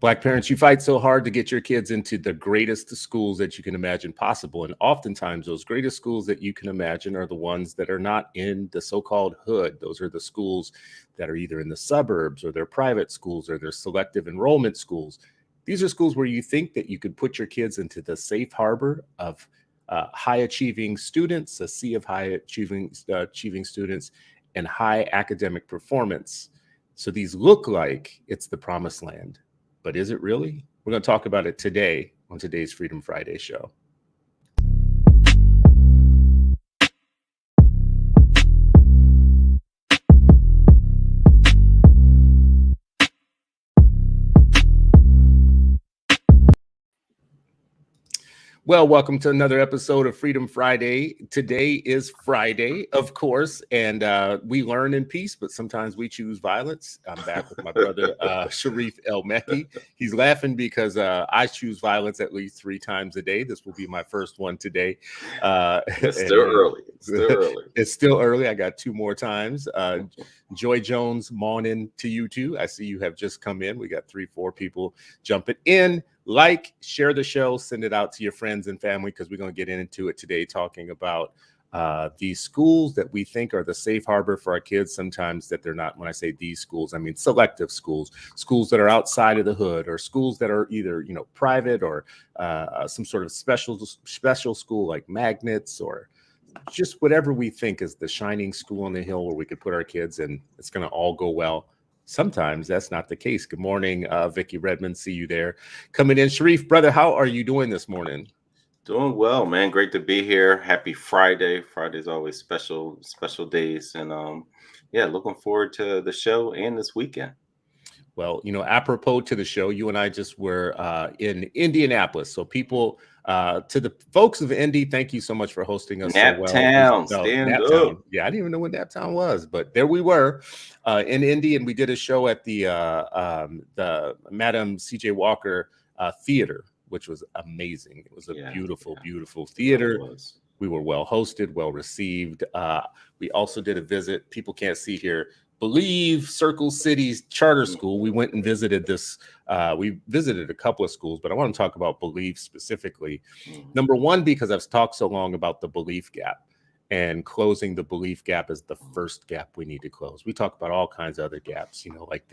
Black parents, you fight so hard to get your kids into the greatest schools that you can imagine possible. And oftentimes, those greatest schools that you can imagine are the ones that are not in the so called hood. Those are the schools that are either in the suburbs or they're private schools or they're selective enrollment schools. These are schools where you think that you could put your kids into the safe harbor of high achieving students, a sea of high achieving students, and high academic performance. So these look like it's the promised land. But is it really? We're going to talk about it today on today's Freedom Friday show. Well, welcome to another episode of Freedom Friday. Today is Friday, of course, and we learn in peace, but sometimes we choose violence. I'm back with my brother, Sharif El-Mekki. He's laughing because I choose violence at least 3 times a day. This will be my first one today. It's still early. It's still early. It's still early. I got 2 more times. Joy Jones, morning to you too. I see you have just come in. We got 3-4 people jumping in. Like, share the show, send it out to your friends and family, because we're going to get into it today, talking about these schools that we think are the safe harbor for our kids. Sometimes that they're not. When I say these schools, I mean selective schools, schools that are outside of the hood, or schools that are either private or some sort of special school like magnets, or just whatever we think is the shining school on the hill where we could put our kids and it's going to all go well. Sometimes that's not the case. Good morning, Vicky Redmond. See you there coming in. Sharif, brother, how are you doing this morning? Doing well, man. Great to be here. Happy Friday. Friday's always special days. And yeah, looking forward to the show and this weekend. Well, apropos to the show, you and I just were in Indianapolis. So people, to the folks of Indy, thank you so much for hosting us so well. Naptown. Yeah, I didn't even know what Naptown was, but there we were in Indy, and we did a show at the Madam C.J. Walker Theater, which was amazing. It was a beautiful theater. We were well hosted, well received. We also did a visit. People can't see here. Believe Circle City's charter school. We went and visited this. We visited a couple of schools, but I want to talk about Believe specifically. Number one, because I've talked so long about the belief gap, and closing the belief gap is the first gap we need to close. We talk about all kinds of other gaps, like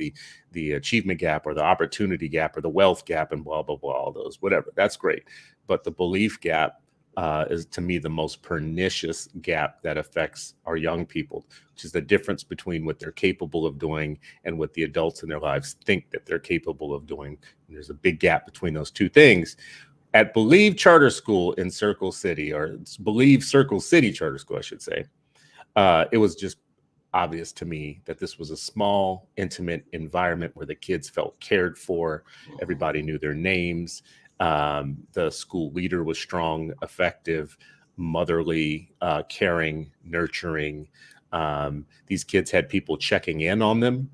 the achievement gap or the opportunity gap or the wealth gap and blah, blah, blah, all those, whatever. That's great. But the belief gap is, to me, the most pernicious gap that affects our young people, which is the difference between what they're capable of doing and what the adults in their lives think that they're capable of doing. And there's a big gap between those two things. At Believe Charter School in Circle City, or Believe Circle City Charter School, I should say, it was just obvious to me that this was a small, intimate environment where the kids felt cared for. Everybody knew their names. The school leader was strong, effective, motherly, caring, nurturing. These kids had people checking in on them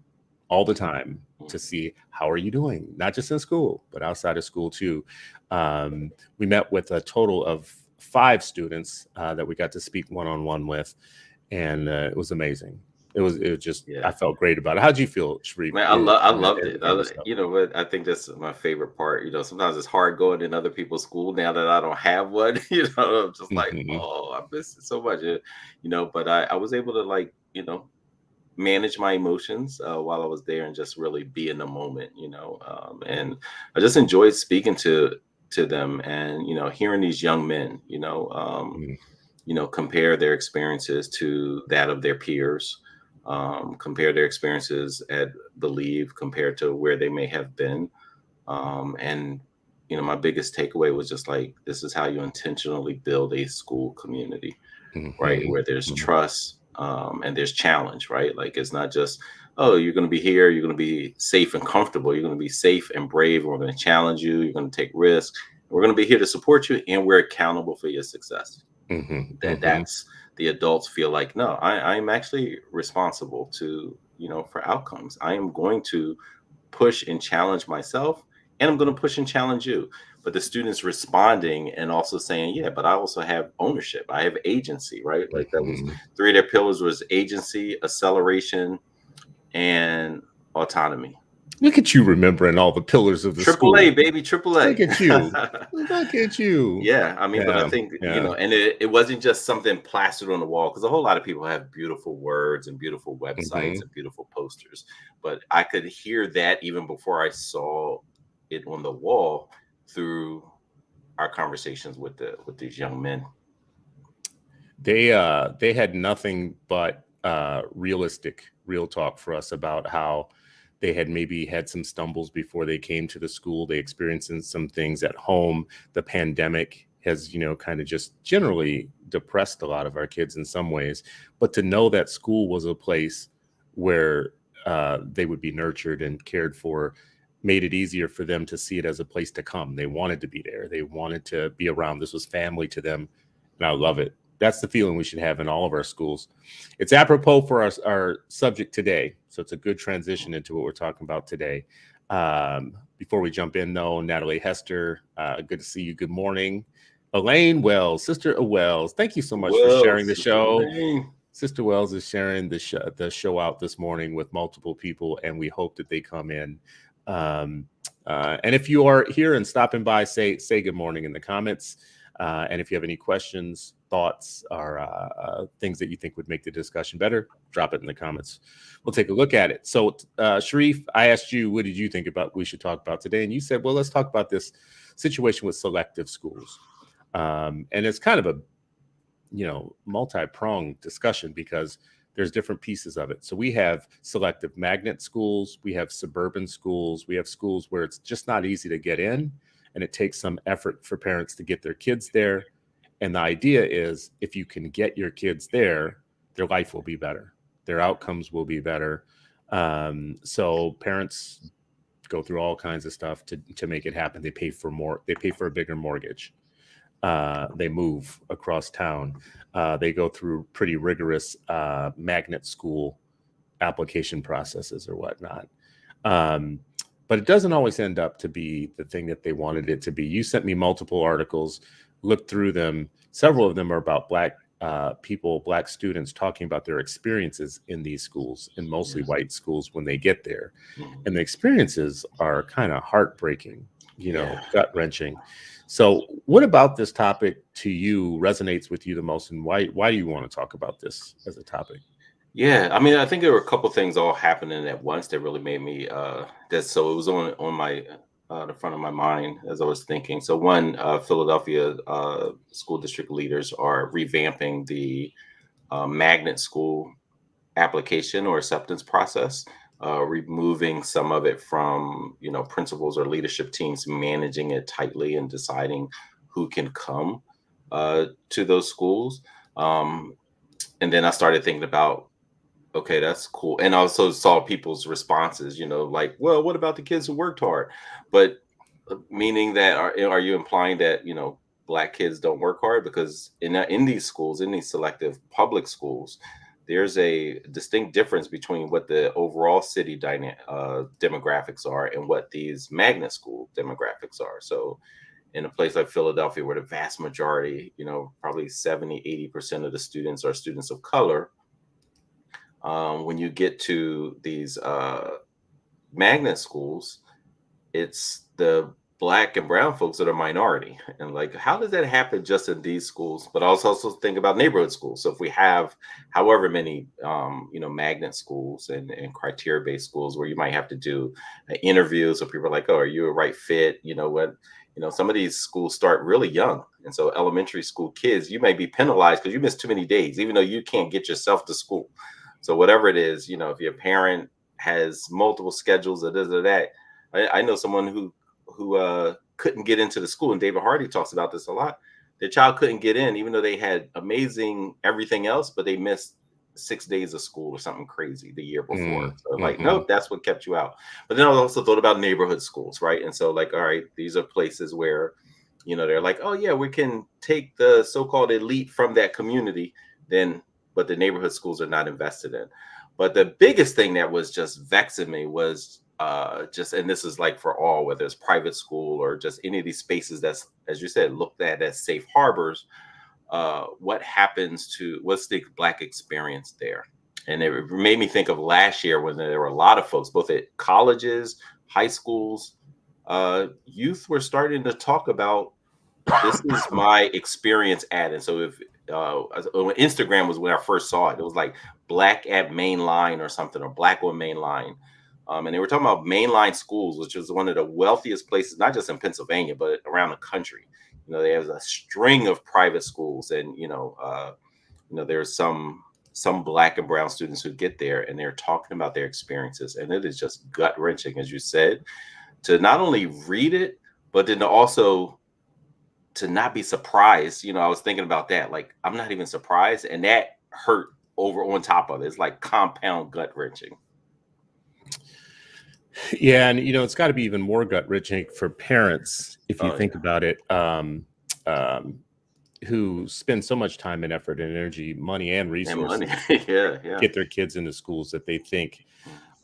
all the time to see, how are you doing? Not just in school, but outside of school too. We met with a total of 5 students that we got to speak one-on-one with, and it was amazing. It was just, I felt great about it. How'd you feel, Sharif? Man, I loved it. But I think that's my favorite part. Sometimes it's hard going in other people's school now that I don't have one. I'm just like, oh, I miss it so much. But I was able to manage my emotions while I was there and just really be in the moment. And I just enjoyed speaking to them and hearing these young men, compare their experiences to that of their peers. Compare their experiences at Believe compared to where they may have been. And my biggest takeaway was just like, this is how you intentionally build a school community, right? Where there's trust and there's challenge, right? Like, it's not just, oh, you're going to be here, you're going to be safe and comfortable. You're going to be safe and brave. And we're going to challenge you. You're going to take risks. We're going to be here to support you, and we're accountable for your success. That's the adults feel like, no, I'm actually responsible to, for outcomes. I am going to push and challenge myself, and I'm going to push and challenge you. But the students responding and also saying, yeah, but I also have ownership. I have agency, right? Like, that was 3 of their pillars was agency, acceleration, and autonomy. Look at you remembering all the pillars of the Triple A, school. baby, triple A. Look at you. Look at you. Yeah, I mean, but I Yeah, think, yeah. and it wasn't just something plastered on the wall, because a whole lot of people have beautiful words and beautiful websites Mhm. and beautiful posters. But I could hear that even before I saw it on the wall through our conversations with these young men. They had nothing but real talk for us about how they had maybe had some stumbles before they came to the school. They experienced some things at home. The pandemic has, kind of just generally depressed a lot of our kids in some ways. But to know that school was a place where they would be nurtured and cared for made it easier for them to see it as a place to come. They wanted to be there. They wanted to be around. This was family to them. And I love it. That's the feeling we should have in all of our schools. It's apropos for our subject today. So it's a good transition into what we're talking about today. Before we jump in, though, Natalie Hester, good to see you. Good morning. Elaine Wells, Sister Wells, thank you so much for Well, sharing the Sister show. Elaine. Sister Wells is sharing the show out this morning with multiple people, and we hope that they come in. And if you are here and stopping by, say good morning in the comments. And if you have any questions, thoughts, or things that you think would make the discussion better, drop it in the comments. We'll take a look at it. So, Sharif, I asked you, what did you think about we should talk about today? And you said, well, let's talk about this situation with selective schools. And it's kind of a multi-pronged discussion because there's different pieces of it. So we have selective magnet schools, we have suburban schools, we have schools where it's just not easy to get in, and it takes some effort for parents to get their kids there. And the idea is if you can get your kids there, their life will be better, their outcomes will be better. So parents go through all kinds of stuff to make it happen. They pay for more, they pay for a bigger mortgage. They move across town. They go through pretty rigorous magnet school application processes or whatnot. But it doesn't always end up to be the thing that they wanted it to be. You sent me multiple articles, looked through them. Several of them are about Black people, Black students talking about their experiences in these schools, in mostly white schools when they get there. And the experiences are kind of heartbreaking, gut wrenching. So what about this topic to you resonates with you the most, and why do you want to talk about this as a topic? Yeah, I mean, I think there were a couple things all happening at once that really made me so it was on my the front of my mind as I was thinking. So one, Philadelphia school district leaders are revamping the magnet school application or acceptance process, removing some of it from principals or leadership teams managing it tightly and deciding who can come to those schools. And then I started thinking about, okay, that's cool. And also saw people's responses, like, well, what about the kids who worked hard? But meaning that are you implying that, Black kids don't work hard? Because in these schools, in these selective public schools, there's a distinct difference between what the overall city demographics are and what these magnet school demographics are. So in a place like Philadelphia, where the vast majority, probably 70-80% of the students are students of color, when you get to these magnet schools, it's the Black and brown folks that are minority. And like, how does that happen just in these schools? But I also think about neighborhood schools. So if we have however many, magnet schools and criteria-based schools where you might have to do an interview, so people are like, oh, are you a right fit? Some of these schools start really young. And so elementary school kids, you may be penalized because you missed too many days, even though you can't get yourself to school. So whatever it is, if your parent has multiple schedules or this or that, I know someone who couldn't get into the school, and David Hardy talks about this a lot. Their child couldn't get in, even though they had amazing everything else, but they missed 6 days of school or something crazy the year before. So like, nope, that's what kept you out. But then I also thought about neighborhood schools, right? And so like, all right, these are places where, they're like, oh yeah, we can take the so-called elite from that community, but the neighborhood schools are not invested in. But the biggest thing that was just vexing me was and this is like for all, whether it's private school or just any of these spaces that's, as you said, looked at as safe harbors, what's the Black experience there? And it made me think of last year when there were a lot of folks, both at colleges, high schools, youth were starting to talk about, this is my experience at. And so if when Instagram was when I first saw it, it was like black at main line or something, or black on main line. And they were talking about mainline schools, which is one of the wealthiest places, not just in Pennsylvania, but around the country. There's a string of private schools, and there's some black and brown students who get there, and they're talking about their experiences, and it is just gut wrenching, as you said, to not only read it, but then to also to not be surprised. I was thinking about that. Like, I'm not even surprised, and that hurt over on top of it. It's like compound gut wrenching. Yeah, and it's got to be even more gut wrenching for parents if you think about it, who spend so much time and effort and energy, money and resources, get their kids into schools that they think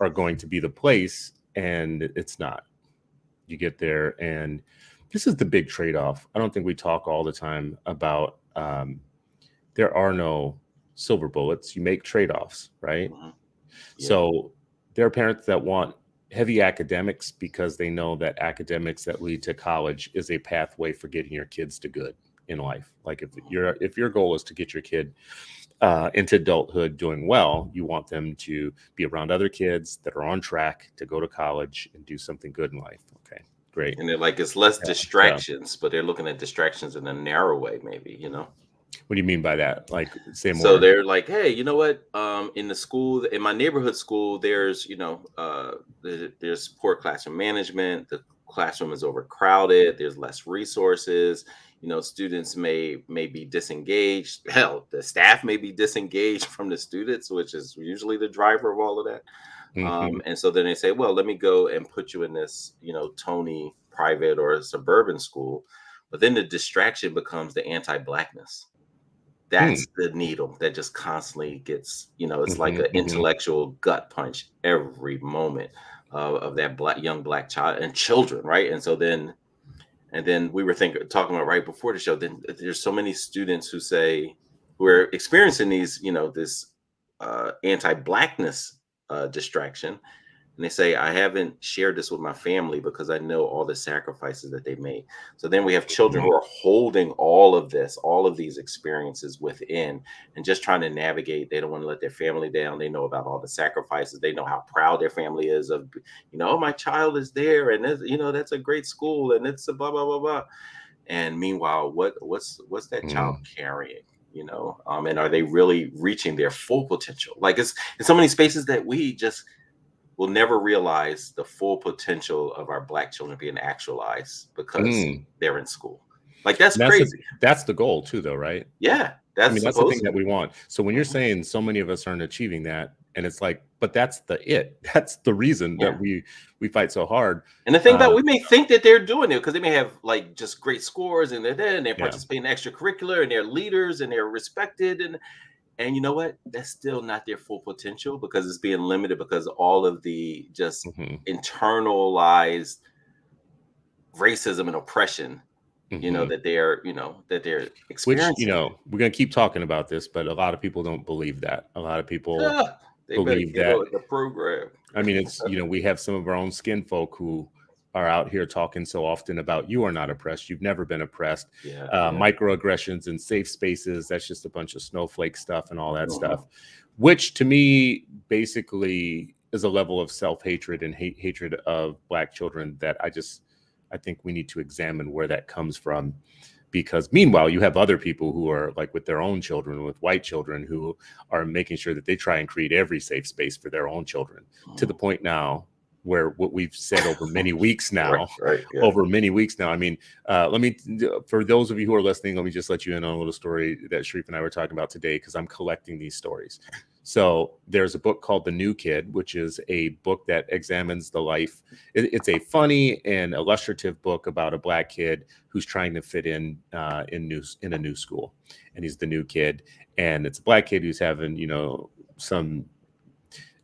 are going to be the place, and it's not. You get there, and this is the big trade-off. I don't think we talk all the time about there are no silver bullets. You make trade-offs, right? Yeah. So there are parents that want heavy academics because they know that academics that lead to college is a pathway for getting your kids to good in life. Like if your goal is to get your kid into adulthood doing well, you want them to be around other kids that are on track to go to college and do something good in life. Okay, great. And they're like, it's less distractions, but they're looking at distractions in a narrow way, maybe, What do you mean by that? Like, say more. So they're like, hey, you know what? In the school, in my neighborhood school, there's, there's poor classroom management. The classroom is overcrowded. There's less resources. Students may be disengaged. Hell, the staff may be disengaged from the students, which is usually the driver of all of that. And so then they say, well, let me go and put you in this, Tony private or suburban school. But then the distraction becomes the anti-Blackness. That's the needle that just constantly gets, it's like an intellectual gut punch every moment of that young black child and children, right? And so then we were talking about right before the show, then there's so many students who are experiencing these, this anti-Blackness distraction. And they say, I haven't shared this with my family because I know all the sacrifices that they made. So then we have children who are holding all of these experiences within and just trying to navigate. They don't want to let their family down. They know about all the sacrifices. They know how proud their family is of, oh, my child is there. And, that's a great school. And it's a blah, blah, blah, blah. And meanwhile, what's that child carrying? And are they really reaching their full potential? Like, it's in so many spaces that we just will never realize the full potential of our black children being actualized because they're in school. Like, that's crazy. That's the goal too, though, right? Yeah. That's the thing that we want. So when you're saying so many of us aren't achieving that, and it's like, but that's the reason that we fight so hard. And the thing about, we may think that they're doing it because they may have like just great scores and they're there and they're participating in extracurricular and they're leaders and they're respected. And you know what? That's still not their full potential because it's being limited because all of the just internalized racism and oppression, that they're experiencing. Which, we're going to keep talking about this, but a lot of people don't believe that. A lot of people believe that the program. I mean, it's, we have some of our own skin folk who are out here talking so often about you are not oppressed. You've never been oppressed. Microaggressions in safe spaces. That's just a bunch of snowflake stuff and all that stuff, which to me basically is a level of self-hatred and hatred of black children that I think we need to examine where that comes from. Because meanwhile, you have other people who are like with their own children, with white children, who are making sure that they try and create every safe space for their own children, to the point now where what we've said over many weeks now, over many weeks now. I mean, for those of you who are listening, let me just let you in on a little story that Sharif and I were talking about today, because I'm collecting these stories. So there's a book called The New Kid, which is a book that examines the life. It's a funny and illustrative book about a black kid who's trying to fit in a new school, and he's the new kid, and it's a black kid who's having some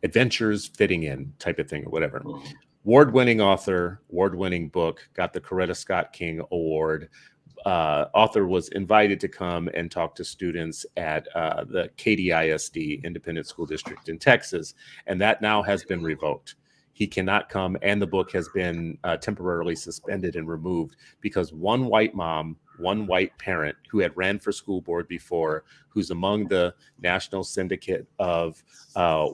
adventures fitting in type of thing or whatever. Award-winning author, award-winning book, got the Coretta Scott King Award, author was invited to come and talk to students at the KDISD Independent School District in Texas, and that now has been revoked. He cannot come, and the book has been temporarily suspended and removed because one white mom, one white parent who had ran for school board before, who's among the national syndicate of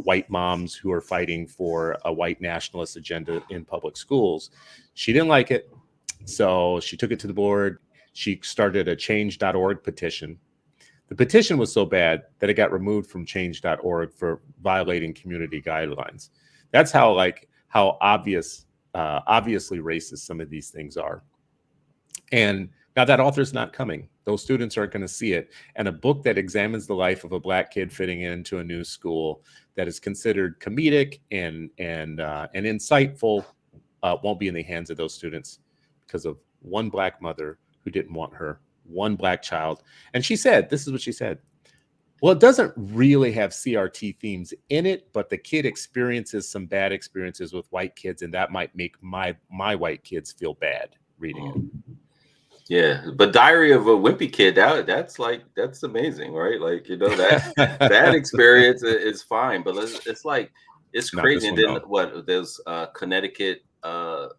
white moms who are fighting for a white nationalist agenda in public schools, she didn't like it. So she took it to the board. She started a change.org petition. The petition was so bad that it got removed from change.org for violating community guidelines. That's how obviously racist some of these things are. And now that author's not coming. Those students aren't going to see it. And a book that examines the life of a Black kid fitting into a new school that is considered comedic and insightful won't be in the hands of those students because of one Black mother who didn't want her, one Black child. And she said, this is what she said. Well, it doesn't really have CRT themes in it, but the kid experiences some bad experiences with white kids, and that might make my white kids feel bad reading it. Yeah, but Diary of a Wimpy Kid, that's amazing, right? Like, that experience is fine, but it's crazy. And then what? There's Connecticut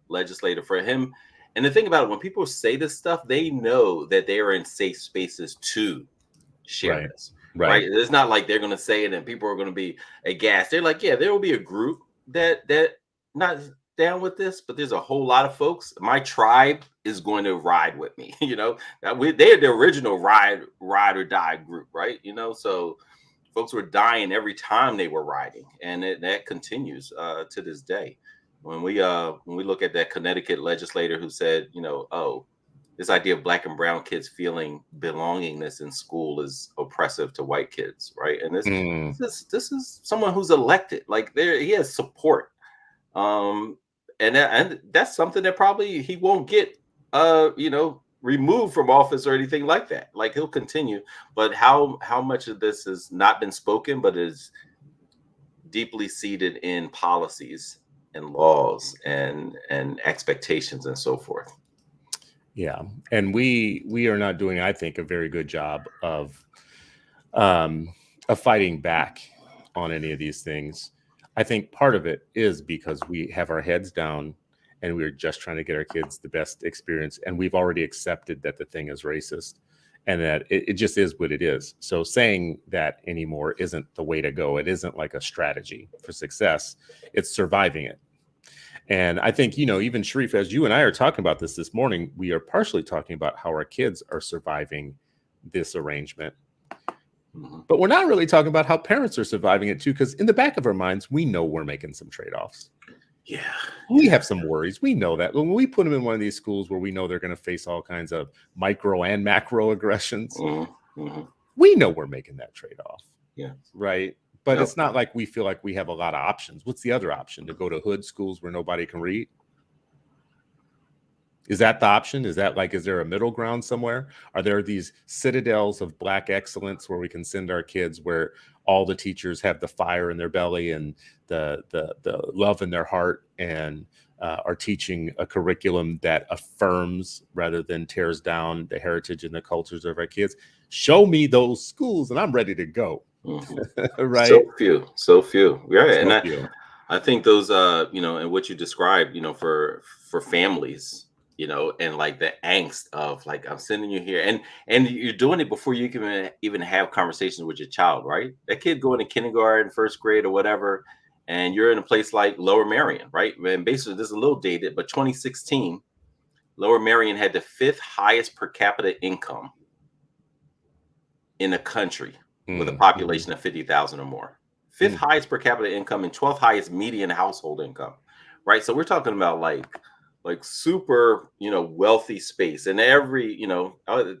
legislator for him. And the thing about it, when people say this stuff, they know that they are in safe spaces to share this, right? It's not like they're going to say it and people are going to be aghast. They're like, yeah, there will be a group that not down with this, but there's a whole lot of folks. My tribe is going to ride with me. They're the original ride or die group, right? So folks were dying every time they were riding, and that continues to this day. When we look at that Connecticut legislator who said, this idea of Black and brown kids feeling belongingness in school is oppressive to white kids, right? And this is someone who's elected. Like, he has support, and that's something that probably he won't get, removed from office or anything like that. Like, he'll continue, but how much of this has not been spoken, but is deeply seated in policies and laws and expectations and so forth. Yeah, and we are not doing, I think, a very good job of fighting back on any of these things. I think part of it is because we have our heads down and we're just trying to get our kids the best experience, and we've already accepted that the thing is racist and that it just is what it is. So saying that anymore isn't the way to go. It isn't like a strategy for success. It's surviving it. And I think, even Sharif, as you and I are talking about this morning, we are partially talking about how our kids are surviving this arrangement. But we're not really talking about how parents are surviving it too, because in the back of our minds, we know we're making some trade-offs. Yeah. We have some worries. We know that when we put them in one of these schools where we know they're going to face all kinds of micro and macro aggressions, we know we're making that trade-off. Yeah. Right. But it's not like we feel like we have a lot of options. What's the other option? To go to hood schools where nobody can read? Is that the option? Is there a middle ground somewhere? Are there these citadels of Black excellence where we can send our kids where all the teachers have the fire in their belly and the love in their heart and are teaching a curriculum that affirms rather than tears down the heritage and the cultures of our kids? Show me those schools and I'm ready to go. Right. So few. Right. So and I think those, and what you described, for families, and like the angst of like, I'm sending you here and you're doing it before you can even have conversations with your child, right? That kid going to kindergarten, first grade or whatever, and you're in a place like Lower Merion, right? And basically this is a little dated, but 2016, Lower Merion had the 5th highest per capita income in the country with a population of 50,000 or more. 5th highest per capita income and 12th highest median household income, right? So we're talking about like super, wealthy space, and every,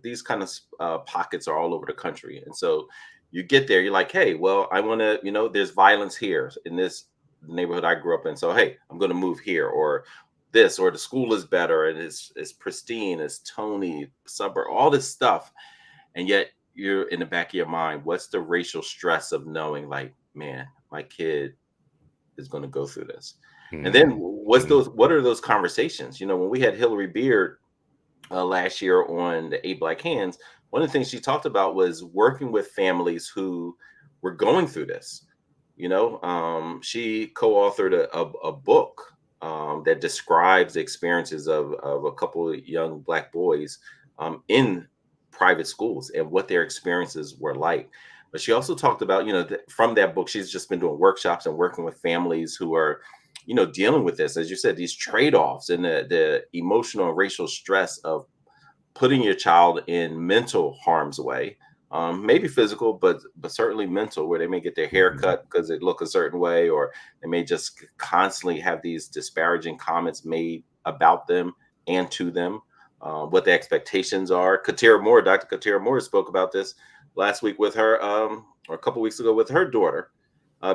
these kind of pockets are all over the country. And so you get there, you're like, hey, well, I want to, there's violence here in this neighborhood I grew up in. So, hey, I'm going to move here, or this, or the school is better and it's pristine, it's Tony suburb, all this stuff. And yet you're in the back of your mind, what's the racial stress of knowing like, man, my kid is going to go through this. And then what are those conversations? When we had Hillary Beard last year on the 8 Black Hands, one of the things she talked about was working with families who were going through this. She co-authored a book that describes the experiences of a couple of young Black boys in private schools and what their experiences were like. But she also talked about, from that book, she's just been doing workshops and working with families who are, dealing with this, as you said, these trade-offs and the emotional and racial stress of putting your child in mental harm's way, maybe physical, but certainly mental, where they may get their hair cut because they look a certain way, or they may just constantly have these disparaging comments made about them and to them, what the expectations are. Dr. Katira Moore spoke about this last week with her, or a couple weeks ago with her daughter,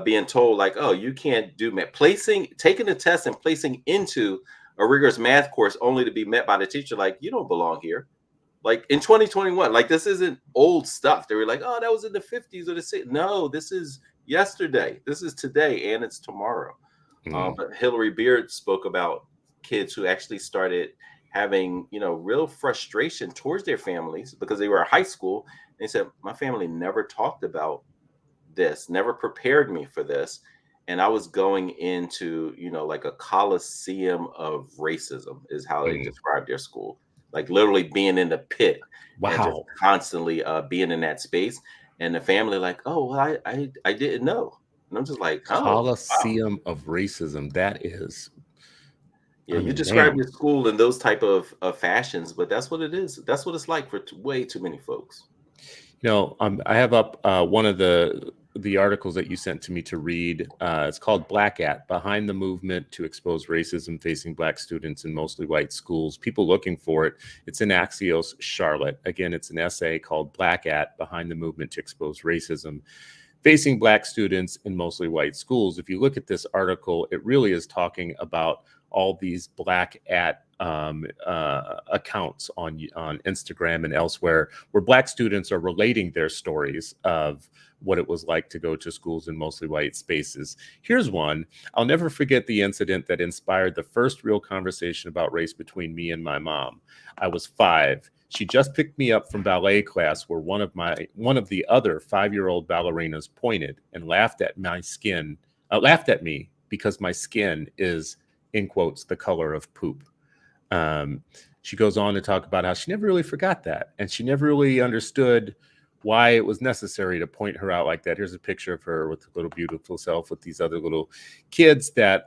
being told like, oh, you can't do math, taking the test and placing into a rigorous math course only to be met by the teacher like, you don't belong here. Like in 2021, like this isn't old stuff. They were like, oh, that was in the 50s or the 60s. No, this is yesterday. This is today, and it's tomorrow. But Hillary Beard spoke about kids who actually started having, real frustration towards their families because they were in high school. They said, my family never talked about this, never prepared me for this. And I was going into, like a coliseum of racism is how they described their school. Like literally being in the pit and just constantly being in that space. And the family like, oh, well, I didn't know. And I'm just like, oh, coliseum of racism. That is, yeah, you describe your school in those type of fashions, but that's what it is. That's what it's like for way too many folks. I have up one of the articles that you sent to me to read. It's called Black At, Behind the Movement to Expose Racism Facing Black Students in Mostly White Schools. People looking for it. It's in Axios, Charlotte. Again, it's an essay called Black At, Behind the Movement to Expose Racism Facing Black Students in Mostly White Schools. If you look at this article, it really is talking about all these Black At accounts on Instagram and elsewhere, where Black students are relating their stories of what it was like to go to schools in mostly white spaces. Here's one. I'll never forget the incident that inspired the first real conversation about race between me and my mom. I was 5. She just picked me up from ballet class where one of the other 5-year-old ballerinas pointed and laughed at me because my skin is, in quotes, the color of poop. She goes on to talk about how she never really forgot that, and she never really understood why it was necessary to point her out like that. Here's a picture of her with the little beautiful self with these other little kids that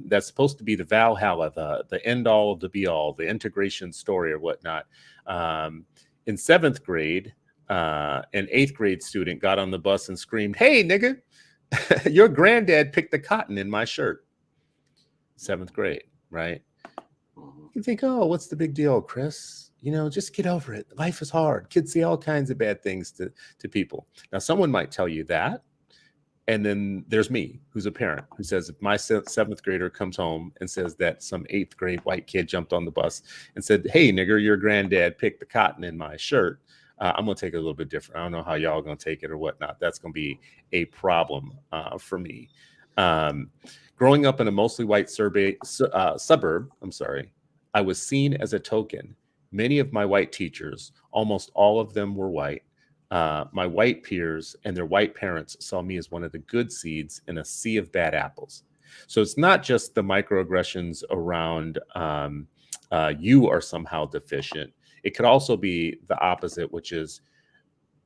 that's supposed to be the Valhalla, the end all of the be all, the integration story or whatnot. In 7th grade, an 8th grade student got on the bus and screamed, "Hey, nigga, your granddad picked the cotton in my shirt." 7th grade, right? You think, oh, what's the big deal, Chris? Just get over it. Life is hard. Kids say all kinds of bad things to people. Now, someone might tell you that. And then there's me, who's a parent, who says if my 7th grader comes home and says that some 8th grade white kid jumped on the bus and said, "Hey, nigger, your granddad picked the cotton in my shirt," I'm going to take it a little bit different. I don't know how y'all going to take it or whatnot. That's going to be a problem for me. Growing up in a mostly white suburb, I was seen as a token. Many of my white teachers, almost all of them were white. My white peers and their white parents saw me as one of the good seeds in a sea of bad apples. So it's not just the microaggressions around you are somehow deficient. It could also be the opposite, which is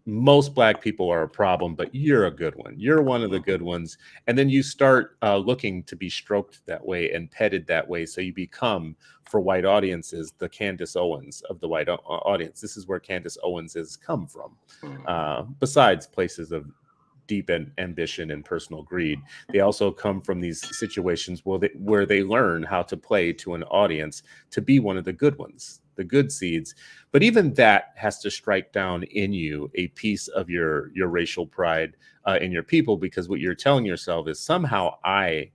most Black people are a problem, but you're a good one. You're one of the good ones. And then you start looking to be stroked that way and petted that way. So you become, for white audiences, the Candace Owens of the white audience. This is where Candace Owens has come from. Besides places of deep ambition and personal greed, they also come from these situations where they learn how to play to an audience to be one of the good ones, the good seeds. But even that has to strike down in you a piece of your racial pride in your people, because what you're telling yourself is somehow I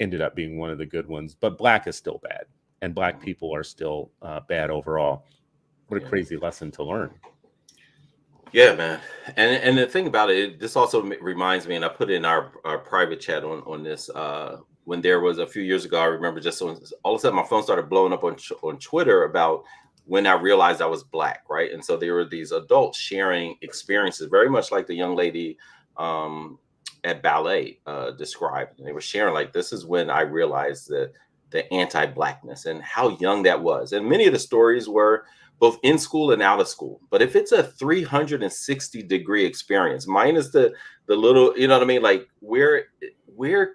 ended up being one of the good ones, but Black is still bad and Black people are still bad overall. What a crazy lesson to learn. Yeah, man. And the thing about it, this also reminds me, and I put in our private chat on this, when there was a few years ago, I remember just all of a sudden my phone started blowing up on Twitter about when I realized I was Black, right? And so there were these adults sharing experiences, very much like the young lady at ballet described. And they were sharing, like, this is when I realized the anti-Blackness and how young that was. And many of the stories were both in school and out of school. But if it's a 360-degree experience, minus the little, you know what I mean? Like, where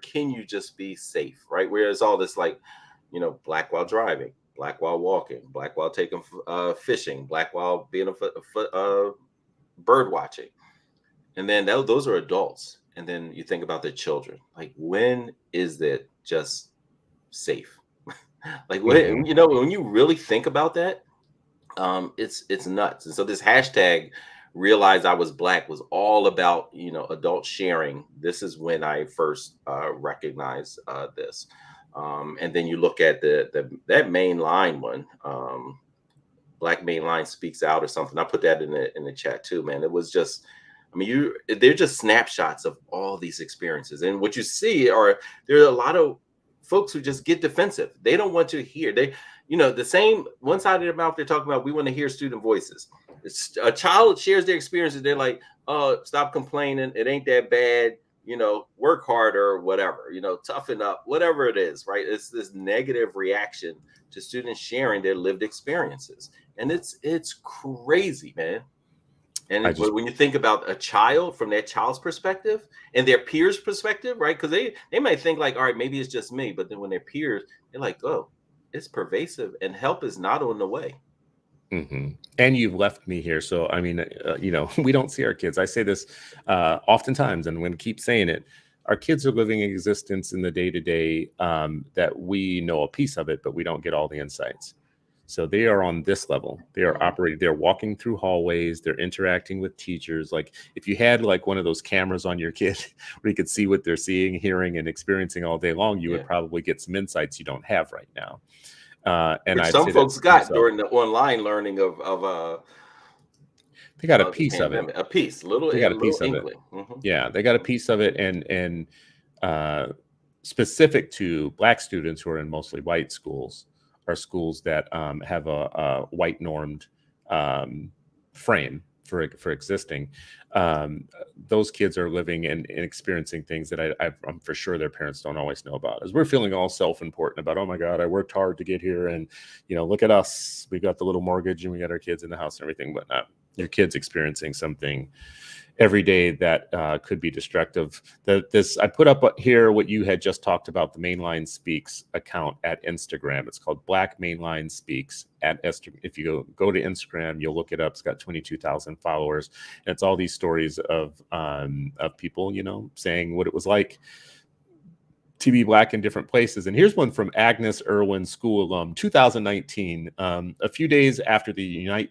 can you just be safe, right? Where is all this, like, Black while driving, Black while walking, Black while taking fishing, Black while being bird watching. And then those are adults. And then you think about the children. Like, when is it just safe? Like, when, when you really think about that, it's nuts. And so this hashtag realize I was Black was all about, adults sharing. This is when I first recognized this. And then you look at that main line one, Black main line speaks out or something. I put that in the chat too, man. It was just, I mean, they're just snapshots of all these experiences. And what you see there are a lot of folks who just get defensive. They don't want to hear. The same one side of their mouth, they're talking about, we want to hear student voices. A child shares their experiences. They're like, oh, stop complaining. It ain't that bad. Work harder, whatever, toughen up, whatever it is, right? It's this negative reaction to students sharing their lived experiences. And it's crazy, man. And when you think about a child from that child's perspective and their peers' perspective, right? Because they might think like, all right, maybe it's just me. But then when their peers, they're like, oh, it's pervasive and help is not on the way. Mm-hmm. And you've left me here. So, I mean, we don't see our kids. I say this oftentimes, and I'm going to keep saying it. Our kids are living an existence in the day-to-day that we know a piece of it, but we don't get all the insights. So they are on this level. They are operating. They're walking through hallways. They're interacting with teachers. Like, if you had like one of those cameras on your kid where you could see what they're seeing, hearing, and experiencing all day long, you would probably get some insights you don't have right now. And some folks got during the online learning of they got a piece of it. A piece, they got a piece of it. Mm-hmm. Yeah, they got a piece of it, and specific to Black students who are in mostly white schools, are schools that have a white normed frame for existing. Those kids are living and experiencing things that I'm for sure their parents don't always know about. As we're feeling all self-important about, oh my God, I worked hard to get here, and look at us, we got the little mortgage and we got our kids in the house and everything, but your kids experiencing something every day that could be destructive. I put up here what you had just talked about, the Mainline Speaks account at Instagram. It's called Black Mainline Speaks at Instagram. If you go to Instagram, you'll look it up. It's got 22,000 followers. And it's all these stories of people, saying what it was like to be Black in different places. And here's one from Agnes Irwin, school alum, 2019. A few days after the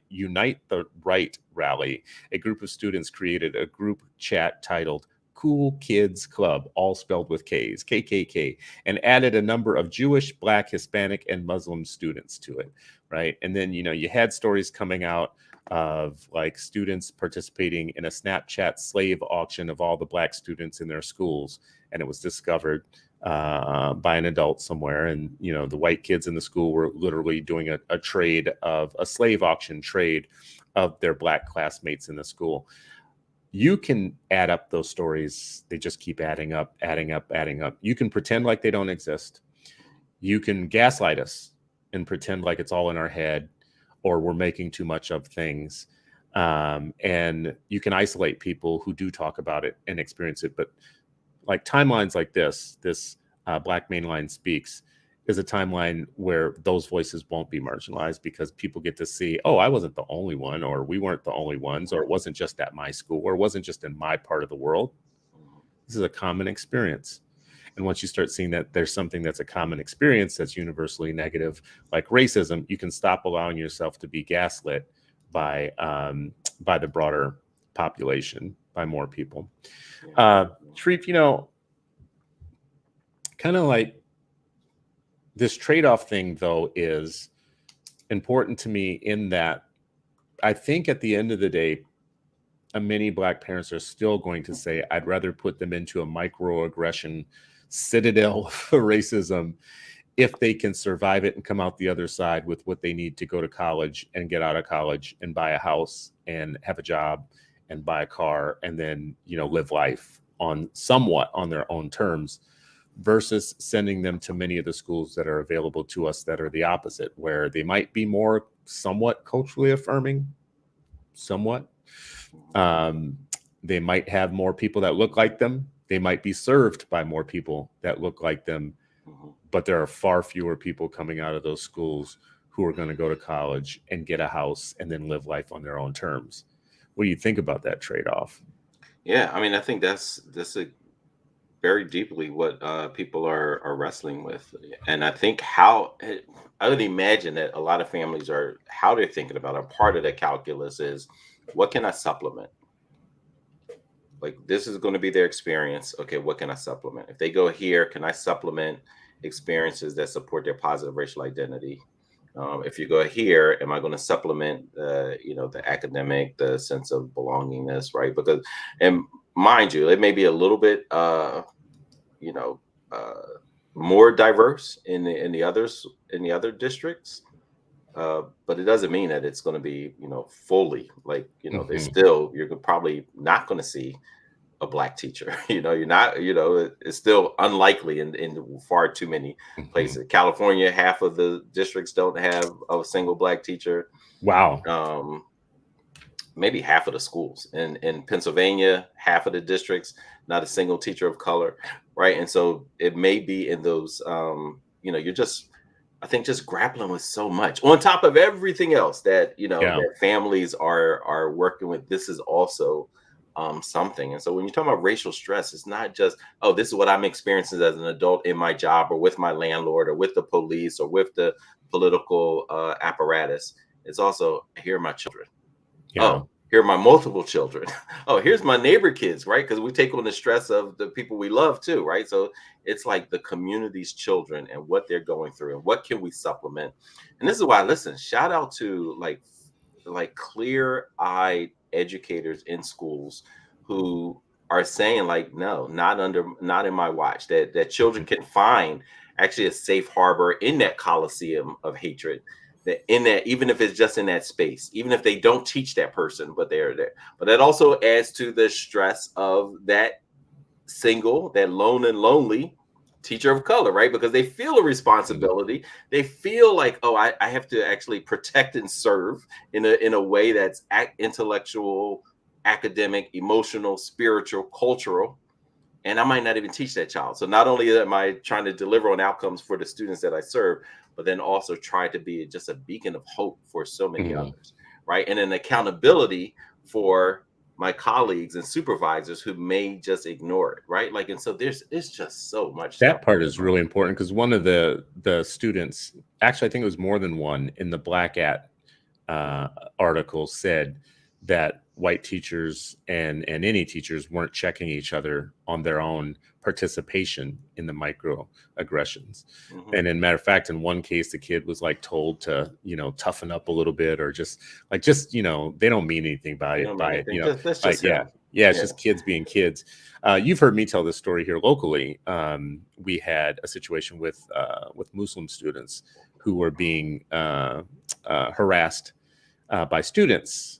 Unite the Right rally, a group of students created a group chat titled Cool Kids Club, all spelled with K's, KKK, and added a number of Jewish, Black, Hispanic, and Muslim students to it, right? And then, you had stories coming out of like students participating in a Snapchat slave auction of all the Black students in their schools. And it was discovered by an adult somewhere, and the white kids in the school were literally doing a trade of a slave auction trade of their Black classmates in the school. You can add up those stories. They just keep adding up. You can pretend like they don't exist. You can gaslight us and pretend like it's all in our head, or we're making too much of things. And you can isolate people who do talk about it and experience it. But like timelines like this Black Mainline Speaks is a timeline where those voices won't be marginalized, because people get to see, oh, I wasn't the only one, or we weren't the only ones, or it wasn't just at my school, or it wasn't just in my part of the world. This is a common experience. And once you start seeing that there's something that's a common experience that's universally negative, like racism, you can stop allowing yourself to be gaslit by the broader population, by more people. Sharif, kind of like this trade-off thing, though, is important to me in that I think at the end of the day, many Black parents are still going to say, I'd rather put them into a microaggression citadel for racism if they can survive it and come out the other side with what they need to go to college and get out of college and buy a house and have a job and buy a car and then, live life on somewhat on their own terms, versus sending them to many of the schools that are available to us that are the opposite, where they might be more somewhat culturally affirming, somewhat. They might have more people that look like them. They might be served by more people that look like them. But there are far fewer people coming out of those schools who are going to go to college and get a house and then live life on their own terms. What do you think about that trade-off? Yeah, I mean, I think that's a very deeply what people are wrestling with, and I think I would imagine that a lot of families are how they're thinking about a part of the calculus is what can I supplement? Like this is going to be their experience. Okay, what can I supplement? If they go here, can I supplement experiences that support their positive racial identity? If you go here, am I going to supplement, the academic, the sense of belongingness, right? Because, and mind you, it may be a little bit, you know, more diverse in the other districts, but it doesn't mean that it's going to be, fully like, there's still you're probably not going to see a black teacher. You're not, it's still unlikely in far too many places. California, half of the districts don't have a single black teacher. Wow. Maybe half of the schools in Pennsylvania, half of the districts, not a single teacher of color. Right. And so it may be in those, you're just, I think just grappling with so much on top of everything else that, that families are working with. This is also something. And so when you're talking about racial stress, it's not just, oh, this is what I'm experiencing as an adult in my job or with my landlord or with the police or with the political apparatus. It's also, here are my children. Yeah. Oh, here are my multiple children. Oh, here's my neighbor kids, right? Because we take on the stress of the people we love too, right? So it's like the community's children and what they're going through and what can we supplement. And this is why, listen, shout out to like clear-eyed educators in schools who are saying like, no, not in my watch, that children can find actually a safe harbor in that coliseum of hatred, that in that, even if it's just in that space, even if they don't teach that person, but they're there. But that also adds to the stress of that lone and lonely teacher of color, right? Because they feel a responsibility. They feel like, oh, I have to actually protect and serve in a way that's intellectual, academic, emotional, spiritual, cultural. And I might not even teach that child. So not only am I trying to deliver on outcomes for the students that I serve, but then also try to be just a beacon of hope for so many others, right? And an accountability for my colleagues and supervisors who may just ignore it, right? Like, and so it's just so much. That part is really important because one of the students, actually, I think it was more than one, in the Black at article said that white teachers and any teachers weren't checking each other on their own participation in the microaggressions. And in matter of fact, in one case, the kid was like told to, toughen up a little bit, or just, they don't mean anything by it. It's just kids being kids. You've heard me tell this story here locally. We had a situation with Muslim students who were being harassed by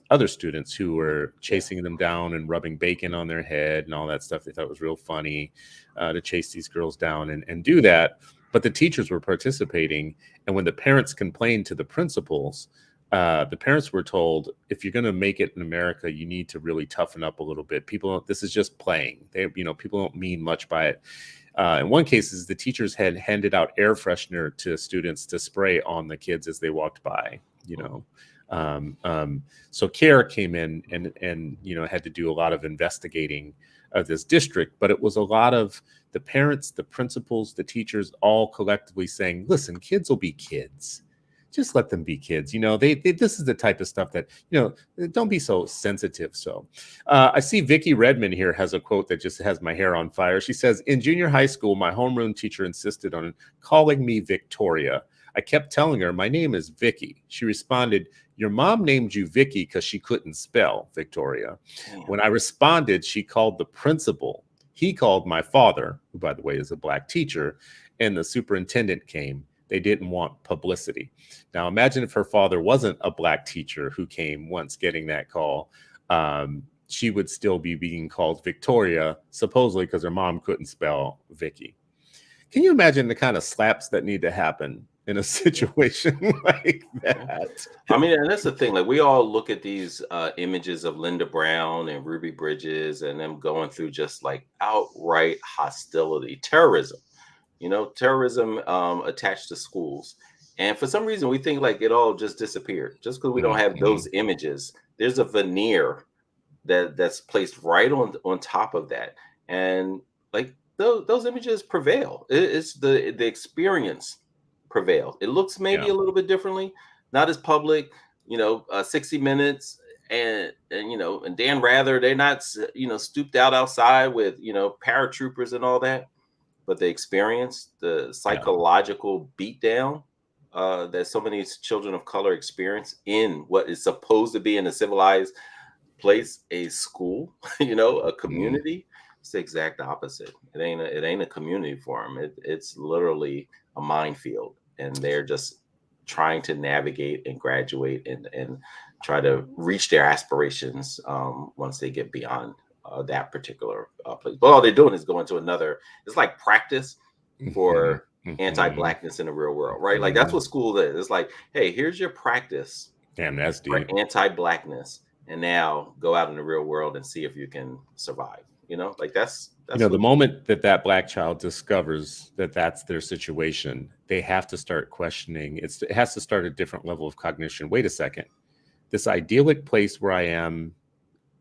other students who were chasing them down and rubbing bacon on their head and all that stuff. They thought it was real funny to chase these girls down and do that. But the teachers were participating. And when the parents complained to the principals, the parents were told, if you're going to make it in America, you need to really toughen up a little bit. This is just playing. People don't mean much by it. In one case, the teachers had handed out air freshener to students to spray on the kids as they walked by, So CARE came in and had to do a lot of investigating of this district, but it was a lot of the parents, the principals, the teachers, all collectively saying, listen, kids will be kids. Just let them be kids. This is the type of stuff that, don't be so sensitive. So I see Vicki Redmond here has a quote that just has my hair on fire. She says, in junior high school, my homeroom teacher insisted on calling me Victoria. I kept telling her, my name is Vicky. She responded, your mom named you Vicky because she couldn't spell Victoria. Damn. When I responded, she called the principal. He called my father, who, by the way, is a black teacher, and the superintendent came. They didn't want publicity. Now, imagine if her father wasn't a Black teacher who came once getting that call. She would still be being called Victoria, supposedly because her mom couldn't spell Vicky. Can you imagine the kind of slaps that need to happen in a situation like that? I mean, and that's the thing. Like, we all look at these images of Linda Brown and Ruby Bridges and them going through just like outright hostility, terrorism, terrorism attached to schools. And for some reason, we think like it all just disappeared just because we don't have those images. There's a veneer that's placed right on top of that, and like those images prevail. It's the experience prevails. It looks maybe a little bit differently, not as public. 60 Minutes and Dan Rather, they're not stooped out outside with paratroopers and all that, but the experience, the psychological beatdown that so many children of color experience in what is supposed to be in a civilized place, a school, a community. It's the exact opposite. It ain't a community for them. It's literally a minefield, and they're just trying to navigate and graduate and try to reach their aspirations once they get beyond that particular place. But all they're doing is going to another. It's like practice for anti-Blackness in the real world, right? Like that's what school is. It's like, hey, here's your practice. Damn, that's deep. For anti-Blackness. And now go out in the real world and see if you can survive. Like that's the moment that Black child discovers that that's their situation, they have to start questioning. It has to start a different level of cognition. Wait a second. This idyllic place where I am,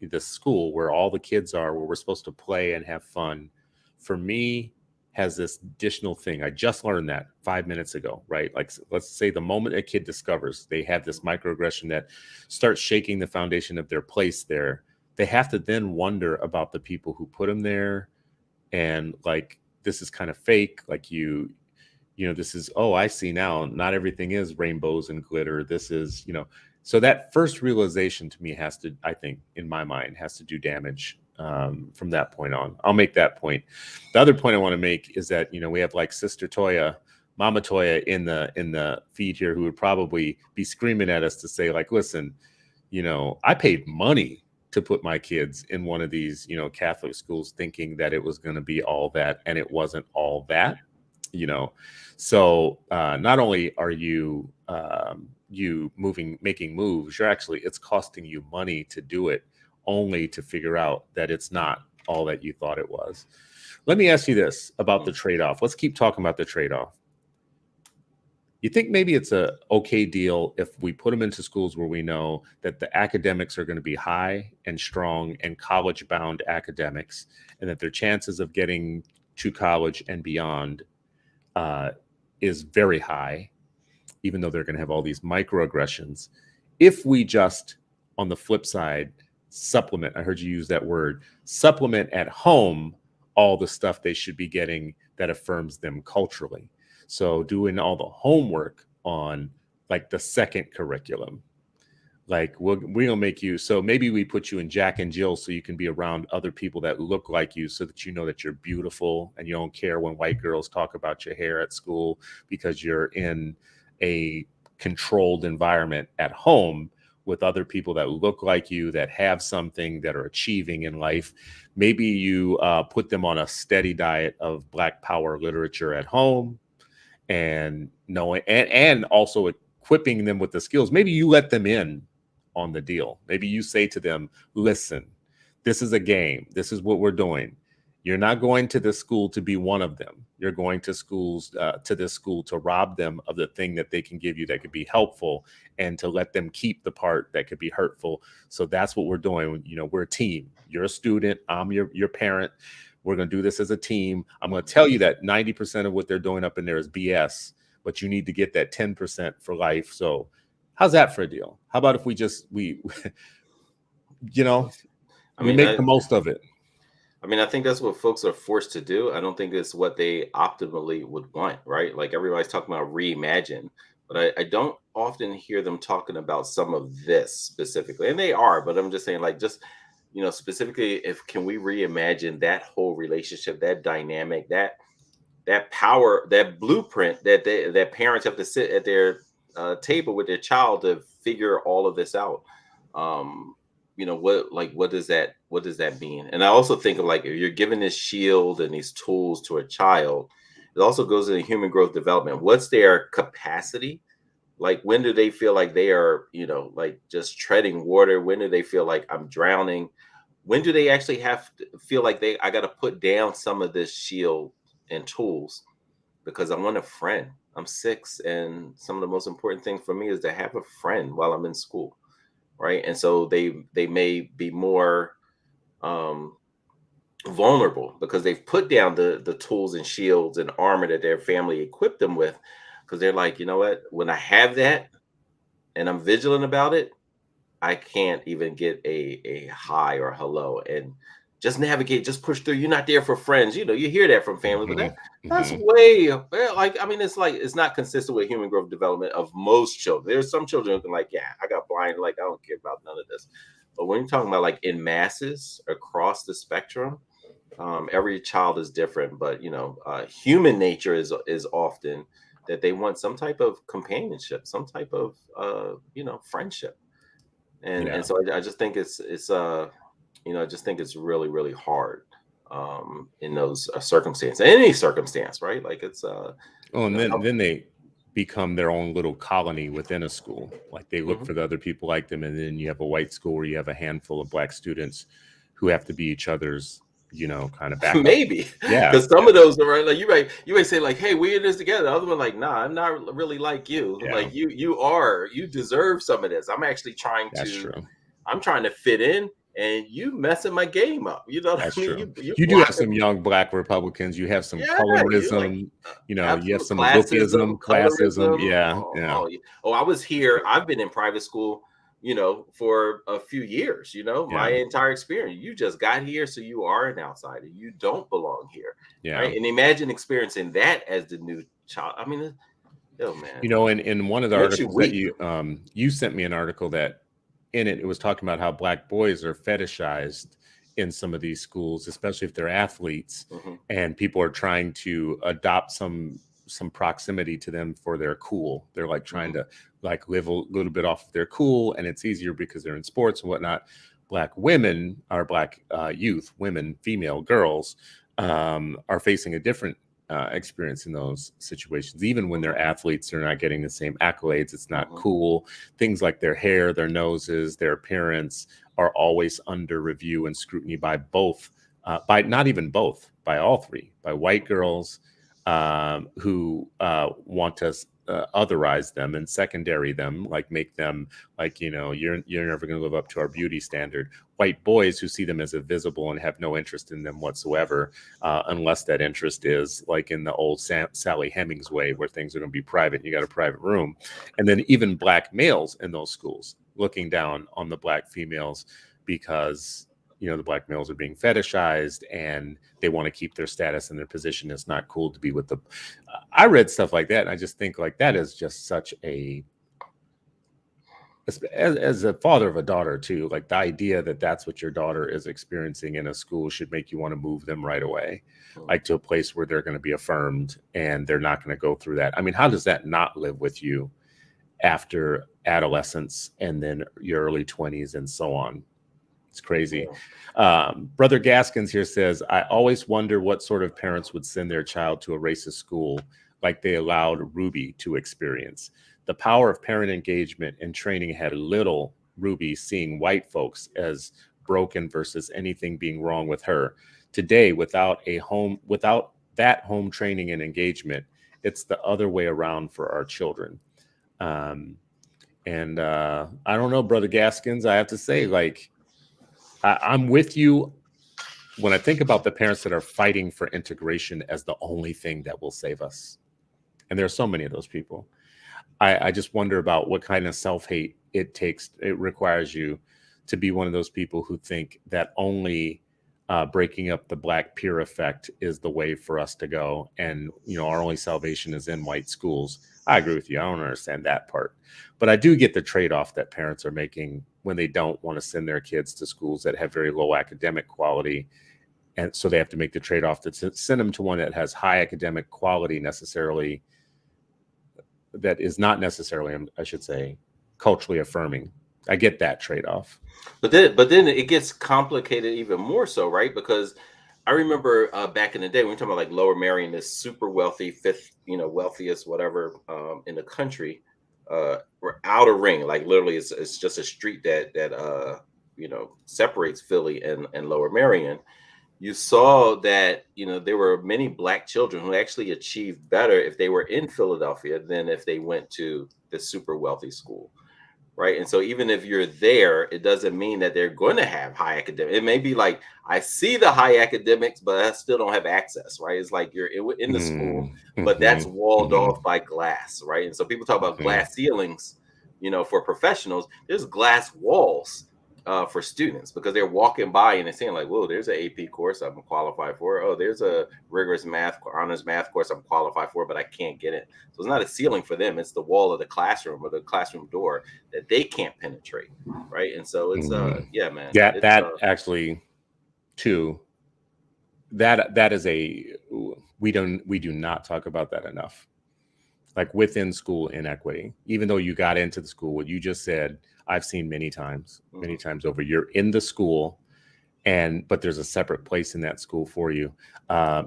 the school where all the kids are, where we're supposed to play and have fun, for me, has this additional thing. I just learned that 5 minutes ago, right? Like, let's say the moment a kid discovers they have this microaggression that starts shaking the foundation of their place there, they have to then wonder about the people who put them there. And like, this is kind of fake. Like this is, oh, I see now, not everything is rainbows and glitter. This is, so that first realization to me has to, I think, in my mind, has to do damage from that point on. I'll make that point. The other point I want to make is that, we have like Sister Toya, Mama Toya in the feed here, who would probably be screaming at us to say like, listen, I paid money to put my kids in one of these, Catholic schools, thinking that it was going to be all that, and it wasn't all that, So not only are you making moves, it's costing you money to do it, only to figure out that it's not all that you thought it was. Let me ask you this about the trade-off. Let's keep talking about the trade-off. You think maybe it's a okay deal if we put them into schools where we know that the academics are going to be high and strong and college-bound academics, and that their chances of getting to college and beyond is very high, even though they're going to have all these microaggressions? If we just, on the flip side, supplement, I heard you use that word, supplement at home all the stuff they should be getting that affirms them culturally. So doing all the homework on like the second curriculum, like we're gonna make you, so maybe we put you in Jack and Jill so you can be around other people that look like you, so that you know that you're beautiful and you don't care when white girls talk about your hair at school, because you're in a controlled environment at home with other people that look like you, that have something, that are achieving in life. Maybe you put them on a steady diet of Black power literature at home, and knowing and also equipping them with the skills. Maybe you let them in on the deal. Maybe you say to them, listen, this is a game. This is what we're doing. You're not going to this school to be one of them. You're going to this school to rob them of the thing that they can give you that could be helpful, and to let them keep the part that could be hurtful. So that's what we're doing. We're a team. You're a student. I'm your parent. We're going to do this as a team. I'm going to tell you that 90% of what they're doing up in there is BS, but you need to get that 10% for life. So how's that for a deal? How about if we make the most of it? I mean, I think that's what folks are forced to do. I don't think it's what they optimally would want, right? Like, everybody's talking about reimagine, but I don't often hear them talking about some of this specifically. And they are, but I'm just saying, like, just, specifically, if can we reimagine that whole relationship, that dynamic, that that power, that blueprint that parents have to sit at their table with their child to figure all of this out. What does that mean? And I also think of, like, if you're giving this shield and these tools to a child, it also goes into human growth development. What's their capacity? Like, when do they feel like they are, like, just treading water? When do they feel like I'm drowning? When do they actually have to feel like I got to put down some of this shield and tools because I want a friend? I'm 6, and some of the most important things for me is to have a friend while I'm in school, right? And so they may be more um, vulnerable because they've put down the tools and shields and armor that their family equipped them with, because they're like, you know what? When I have that and I'm vigilant about it, I can't even get a hi or hello, and just navigate, just push through. You're not there for friends. You hear that from families, but that's Mhm. way, like, I mean, it's like, it's not consistent with human growth development of most children. There's some children who can, like, yeah, I got blind, like, I don't care about none of this. But when you're talking about, like, in masses across the spectrum, every child is different. But human nature is often that they want some type of companionship, some type of friendship. And Yeah. so I just think I just think it's really, really hard in those circumstances, any circumstance, right? Like, it's Oh, and then how, then they become their own little colony within a school. Like they look Mhm. for the other people like them, and then you have a white school where you have a handful of black students who have to be each other's, kind of backup. Maybe, Yeah, because some of those are, right. Like, you may say, like, "Hey, we're in this together." The other one, like, "Nah, I'm not really like you. yeah, Like, you deserve some of this. I'm actually trying that's to true. I'm trying to fit in, and you messing my game up." You know what That's I mean? true. You You do have some blocking. young black Republicans. You have some Yeah, you like, colorism. You have absolute some classism, lookism, classism. colorism. Yeah, Oh, yeah, oh, yeah. Oh, I was here. I've been in private school, for a few years. My yeah, entire experience. You just got here, so you are an outsider. You don't belong here, yeah. right? And imagine experiencing that as the new child. I mean, oh man, In one of the it makes you articles that weep. you sent me an article that in it was talking about how black boys are fetishized in some of these schools, especially if they're athletes, Hmm. and people are trying to adopt some proximity to them for their cool. They're like trying Hmm. to like live a little bit off of their cool, and it's easier because they're in sports and whatnot. Black women, or black youth, women, female girls, are facing a different experience in those situations. Even when they're Hmm. athletes, they're not getting the same accolades. It's not Hmm. cool. Things like their hair, their noses, their appearance are always under review and scrutiny by both, by not even both, by all three, by white girls who want to otherize them and secondary them, like make them like, you're never going to live up to our beauty standard. White boys who see them as invisible and have no interest in them whatsoever, unless that interest is like in the old Sally Hemings way, where things are going to be private. You got a private room. And then even black males in those schools looking down on the black females because the black males are being fetishized and they want to keep their status and their position. It's not cool to be with the I read stuff like that, and I just think like that is just such a, as a father of a daughter too, like the idea that that's what your daughter is experiencing in a school should make you want to move them right away, like to a place where they're going to be affirmed and they're not going to go through that. I mean, how does that not live with you after adolescence and then your early 20s and so on? It's crazy. Yeah. Brother Gaskins here says, I always wonder what sort of parents would send their child to a racist school like they allowed Ruby to experience. The power of parent engagement and training had little Ruby seeing white folks as broken versus anything being wrong with her. Today, without that home training and engagement, it's the other way around for our children. And I don't know, Brother Gaskins, I have to say, like, I'm with you when I think about the parents that are fighting for integration as the only thing that will save us. And there are so many of those people. I just wonder about what kind of self-hate it requires you to be one of those people who think that only breaking up the black peer effect is the way for us to go. And, our only salvation is in white schools. I agree with you. I don't understand that part. But I do get the trade-off that parents are making when they don't want to send their kids to schools that have very low academic quality And so they have to make the trade-off to send them to one that has high academic quality necessarily, that is not necessarily, I should say, culturally affirming. I get that trade-off. But then it gets complicated even more so, right? Because I remember back in the day when we're talking about like Lower Merion, this super wealthy, fifth, wealthiest whatever in the country, outer ring, like literally it's just a street that separates Philly and Lower Merion. You saw that there were many black children who actually achieved better if they were in Philadelphia than if they went to the super wealthy school. Right. And so even if you're there, it doesn't mean that they're going to have high academic. It may be like, I see the high academics, but I still don't have access. Right. It's like you're in the school, but that's walled off by glass. Right. And so people talk about glass ceilings, for professionals. There's glass walls for students, because they're walking by and they're saying like, whoa, there's an AP course I'm qualified for. Oh, there's a rigorous honors math course I'm qualified for, but I can't get it. So it's not a ceiling for them. It's the wall of the classroom or the classroom door that they can't penetrate. Right. And so it's, yeah, man. Yeah, that actually too, that is we do not talk about that enough. Like within school inequity, even though you got into the school, what you just said, I've seen many times over. You're in the school, but there's a separate place in that school for you.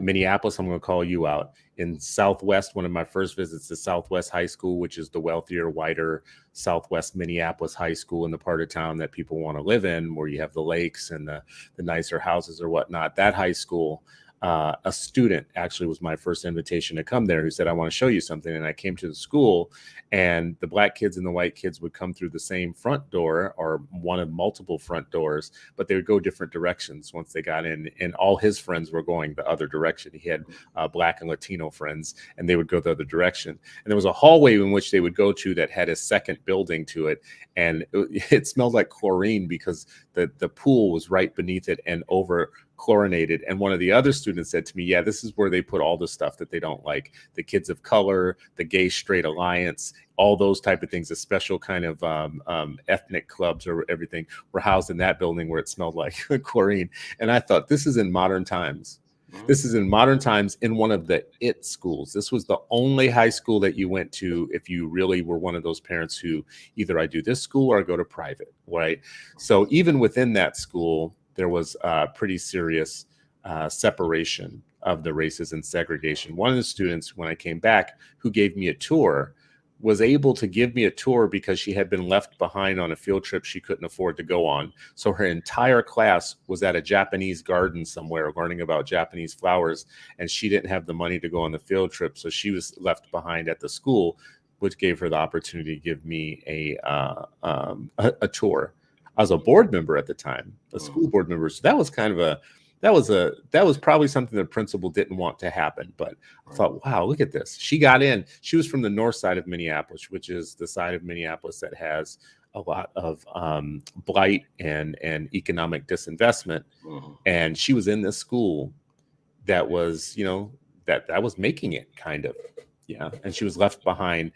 Minneapolis, I'm going to call you out. In Southwest, one of my first visits to Southwest High School, which is the wealthier, whiter Southwest Minneapolis high school in the part of town that people want to live in, where you have the lakes and the nicer houses or whatnot. That high school, a student actually was my first invitation to come there, who said, I want to show you something. And I came to the school, and the black kids and the white kids would come through the same front door, or one of multiple front doors, but they would go different directions once they got in. And all his friends were going the other direction. He had black and Latino friends, and they would go the other direction. And there was a hallway in which they would go to that had a second building to it. And it smelled like chlorine, because the pool was right beneath it and over chlorinated. And one of the other students said to me, yeah, this is where they put all the stuff that they don't like. The kids of color, the gay straight alliance, all those type of things, a special kind of ethnic clubs or everything were housed in that building where it smelled like chlorine. And I thought, this is in modern times. This is in modern times in one of the IT schools. This was the only high school that you went to if you really were one of those parents who either I do this school or I go to private, right? So even within that school, there was pretty serious separation of the races and segregation. One of the students, when I came back, who gave me a tour, was able to give me a tour because she had been left behind on a field trip she couldn't afford to go on. So her entire class was at a Japanese garden somewhere learning about Japanese flowers, and she didn't have the money to go on the field trip. So she was left behind at the school, which gave her the opportunity to give me a tour. I was a board member at the time, a school board member. So that was kind of that was probably something the principal didn't want to happen. But I thought, wow, look at this. She got in. She was from the north side of Minneapolis, which is the side of Minneapolis that has a lot of blight and economic disinvestment. And she was in this school that was, that was making it kind of. Yeah. And she was left behind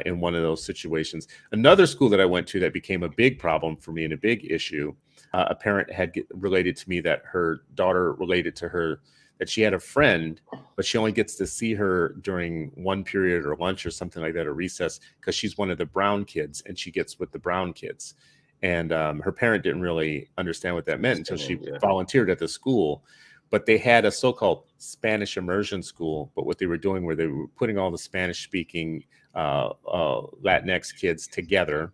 in one of those situations. Another school that I went to that became a big problem for me and a big issue, a parent had related to me that her daughter related to her, that she had a friend, but she only gets to see her during one period or lunch or something like that, or recess, because she's one of the brown kids and she gets with the brown kids. And her parent didn't really understand what that meant until she volunteered at the school. But they had a so-called Spanish immersion school. But what they were doing were they were putting all the Spanish-speaking Latinx kids together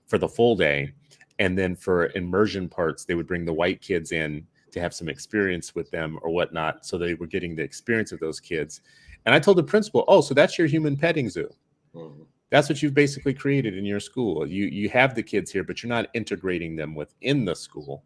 for the full day. And then for immersion parts, they would bring the white kids in to have some experience with them or whatnot. So they were getting the experience of those kids. And I told the principal, oh, so that's your human petting zoo. That's what you've basically created in your school. You have the kids here, but you're not integrating them within the school.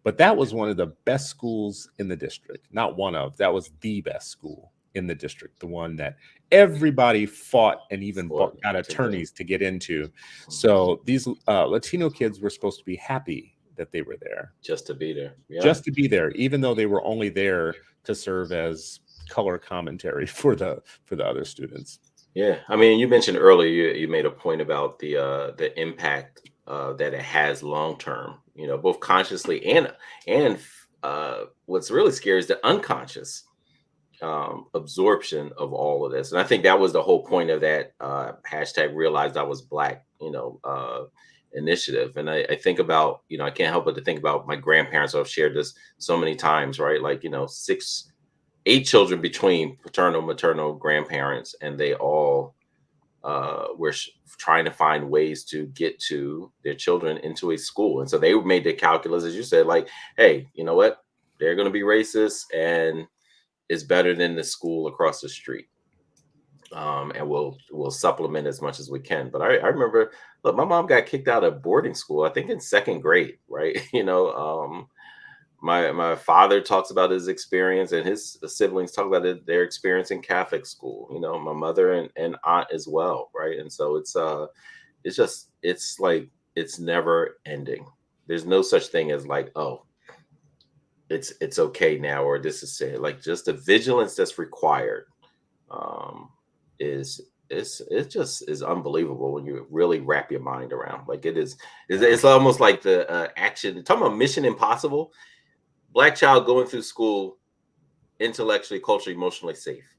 But that was one of the best schools in the district. Not one of, that was the best school in the district. The one that everybody fought and even got attorneys to get into. So these Latino kids were supposed to be happy that they were there. Just to be there. Yeah. Just to be there, even though they were only there to serve as color commentary for the other students. Yeah. I mean, you mentioned earlier, you made a point about the impact that it has long term, both consciously and what's really scary is the unconscious absorption of all of this. And I think that was the whole point of that hashtag realized I was black, initiative. And I think about, I can't help but to think about my grandparents. I've shared this so many times, right? Like, 8 children between paternal, maternal grandparents, and they all were trying to find ways to get to their children into a school. And so they made the calculus, as you said, like, hey, you know what? They're going to be racist, and it's better than the school across the street. And we'll supplement as much as we can. But I remember, look, my mom got kicked out of boarding school, I think in 2nd grade, right? My father talks about his experience, and his siblings talk about their experience in Catholic school. My mother and aunt as well, right? And so it's like it's never ending. There's no such thing as like, oh, it's okay now, or this is it. Like, just the vigilance that's required is it just is unbelievable when you really wrap your mind around. Like, it's almost like the action. Talking about Mission Impossible. Black child going through school, intellectually, culturally, emotionally safe.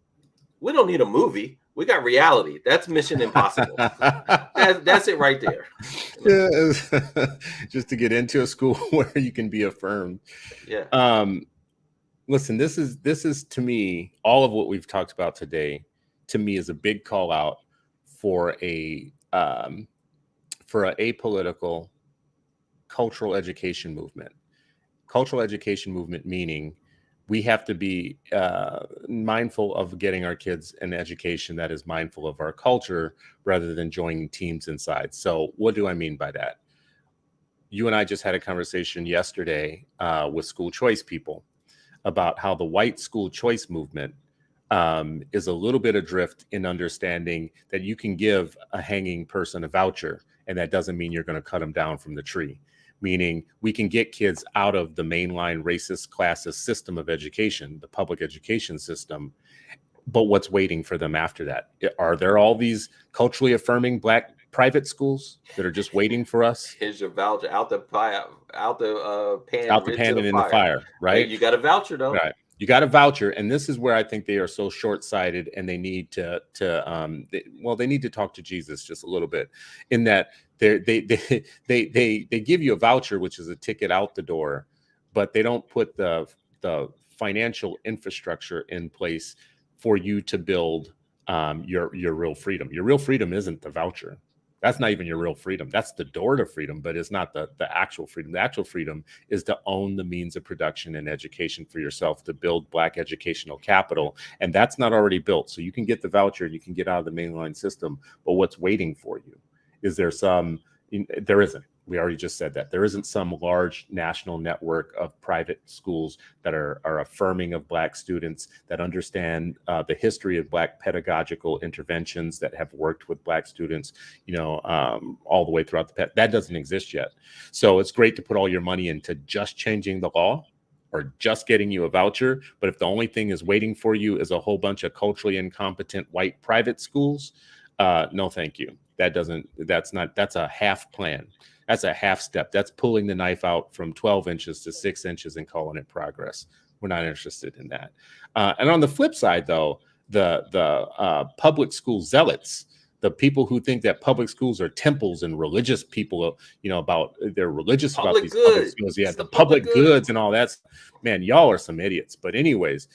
We don't need a movie. We got reality. That's Mission Impossible. That's it right there. Yeah, just to get into a school where you can be affirmed. Yeah. Listen, this is to me, all of what we've talked about today, to me, is a big call out for a apolitical cultural education movement. Cultural education movement meaning we have to be mindful of getting our kids an education that is mindful of our culture rather than joining teams inside. So what do I mean by that? You and I just had a conversation yesterday with school choice people about how the white school choice movement is a little bit adrift in understanding that you can give a hanging person a voucher, and that doesn't mean you're going to cut them down from the tree. Meaning we can get kids out of the mainline racist, classist system of education, the public education system, but what's waiting for them after that? Are there all these culturally affirming Black private schools that are just waiting for us? Here's your voucher, out the pan, out the pan and in the fire, right? Hey, you got a voucher though. Right. You got a voucher, and this is where I think they are so short-sighted, and they need to they need to talk to Jesus just a little bit, in that they give you a voucher, which is a ticket out the door, but they don't put the financial infrastructure in place for you to build your real freedom. Your real freedom isn't the voucher. That's not even your real freedom. That's the door to freedom, but it's not the actual freedom. The actual freedom is to own the means of production and education for yourself, to build Black educational capital. And that's not already built. So you can get the voucher, you can get out of the mainline system, but what's waiting for you? Is there some? There isn't. We already just said that. There isn't some large national network of private schools that are affirming of Black students, that understand the history of Black pedagogical interventions, that have worked with Black students, all the way throughout that doesn't exist yet. So it's great to put all your money into just changing the law or just getting you a voucher. But if the only thing is waiting for you is a whole bunch of culturally incompetent white private schools, no, thank you. That's a half plan. That's a half step. That's pulling the knife out from 12 inches to 6 inches and calling it progress. We're not interested in that. And on the flip side, though, the public school zealots, the people who think that public schools are temples and religious people, they're religious about these public schools. Yeah, the public goods and all that. Man, y'all are some idiots. But anyways,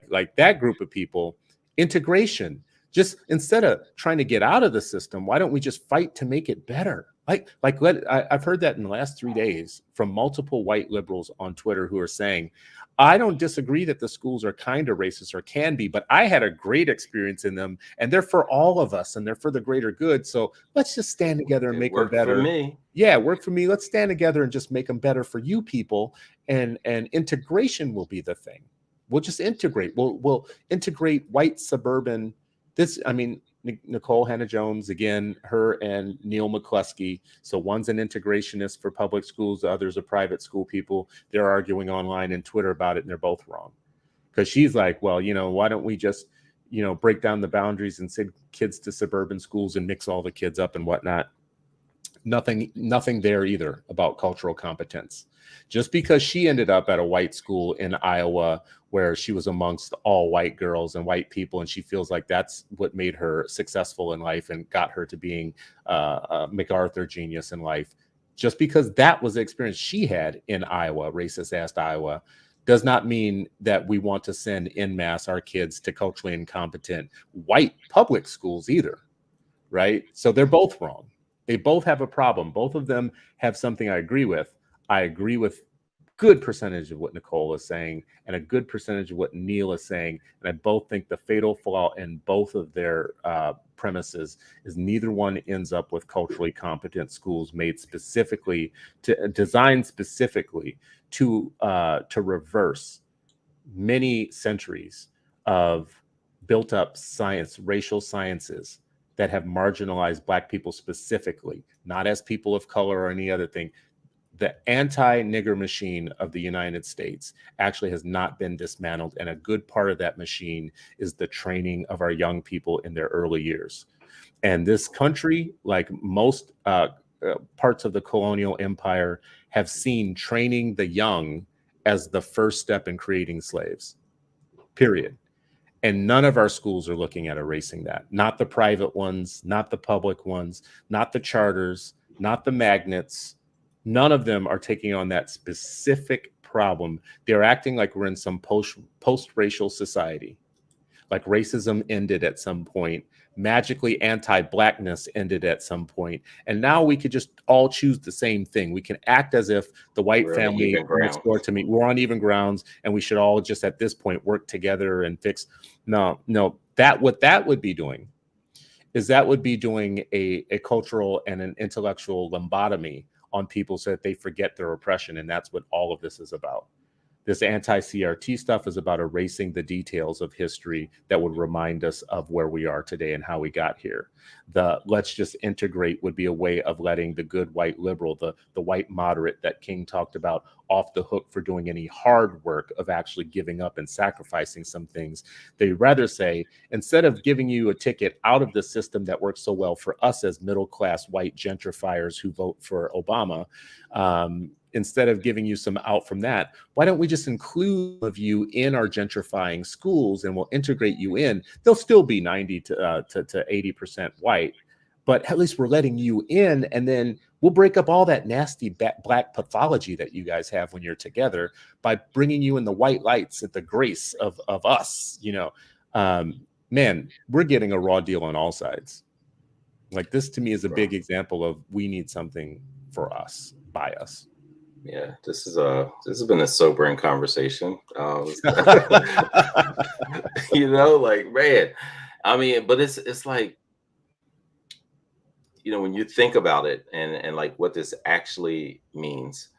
like that group of people, integration. Just instead of trying to get out of the system, why don't we just fight to make it better? I've heard that in the last 3 days from multiple white liberals on Twitter who are saying, I don't disagree that the schools are kind of racist or can be, but I had a great experience in them, and they're for all of us, and they're for the greater good. So let's just stand together and make them better. For me. Yeah, work for me. Let's stand together and just make them better for you people. And integration will be the thing. We'll just integrate. We'll integrate white suburban. Nicole Hannah-Jones, again, her and Neil McCluskey. So one's an integrationist for public schools, the other's a private school people. They're arguing online and Twitter about it, and they're both wrong. Because she's like, well, why don't we just, break down the boundaries and send kids to suburban schools and mix all the kids up and whatnot? nothing there either about cultural competence. Just because she ended up at a white school in Iowa where she was amongst all white girls and white people, and she feels like that's what made her successful in life and got her to being a MacArthur genius in life. Just because that was the experience she had in Iowa, racist ass Iowa, does not mean that we want to send en masse our kids to culturally incompetent white public schools either, right? So they're both wrong. They both have a problem. Both of them have something I agree with. I agree with good percentage of what Nicole is saying and a good percentage of what Neil is saying. And I both think the fatal flaw in both of their premises is neither one ends up with culturally competent schools made specifically to designed specifically to reverse many centuries of built up science, racial sciences that have marginalized Black people specifically, not as people of color or any other thing. The anti-nigger machine of the United States actually has not been dismantled. And a good part of that machine is the training of our young people in their early years. And this country, like most parts of the colonial empire, have seen training the young as the first step in creating slaves, period. And none of our schools are looking at erasing that. Not the private ones, not the public ones, not the charters, not the magnets. None of them are taking on that specific problem. They're acting like we're in some post-racial society, like racism ended at some point, magically anti-Blackness ended at some point, and now we could just all choose the same thing. We can act as if the white family next door to me, we're on even grounds, and we should all just at this point work together and fix. No, what that would be doing is that would be doing a cultural and an intellectual lobotomy on people so that they forget their oppression, and that's what all of this is about. This anti-CRT stuff is about erasing the details of history that would remind us of where we are today and how we got here. The let's just integrate would be a way of letting the good white liberal, the white moderate that King talked about, off the hook for doing any hard work of actually giving up and sacrificing some things. They'd rather say, instead of giving you a ticket out of the system that works so well for us as middle-class white gentrifiers who vote for Obama, instead of giving you some out from that, why don't we just include of you in our gentrifying schools and we'll integrate you in? They'll still be 90 to 80% white, but at least we're letting you in, and then we'll break up all that nasty Black pathology that you guys have when you're together by bringing you in the white lights at the grace of us. Man, we're getting a raw deal on all sides. Like, this to me is a big example of we need something for us, by us. Yeah, this has been a sobering conversation. Like, man, I mean, but it's like, when you think about it and like what this actually means,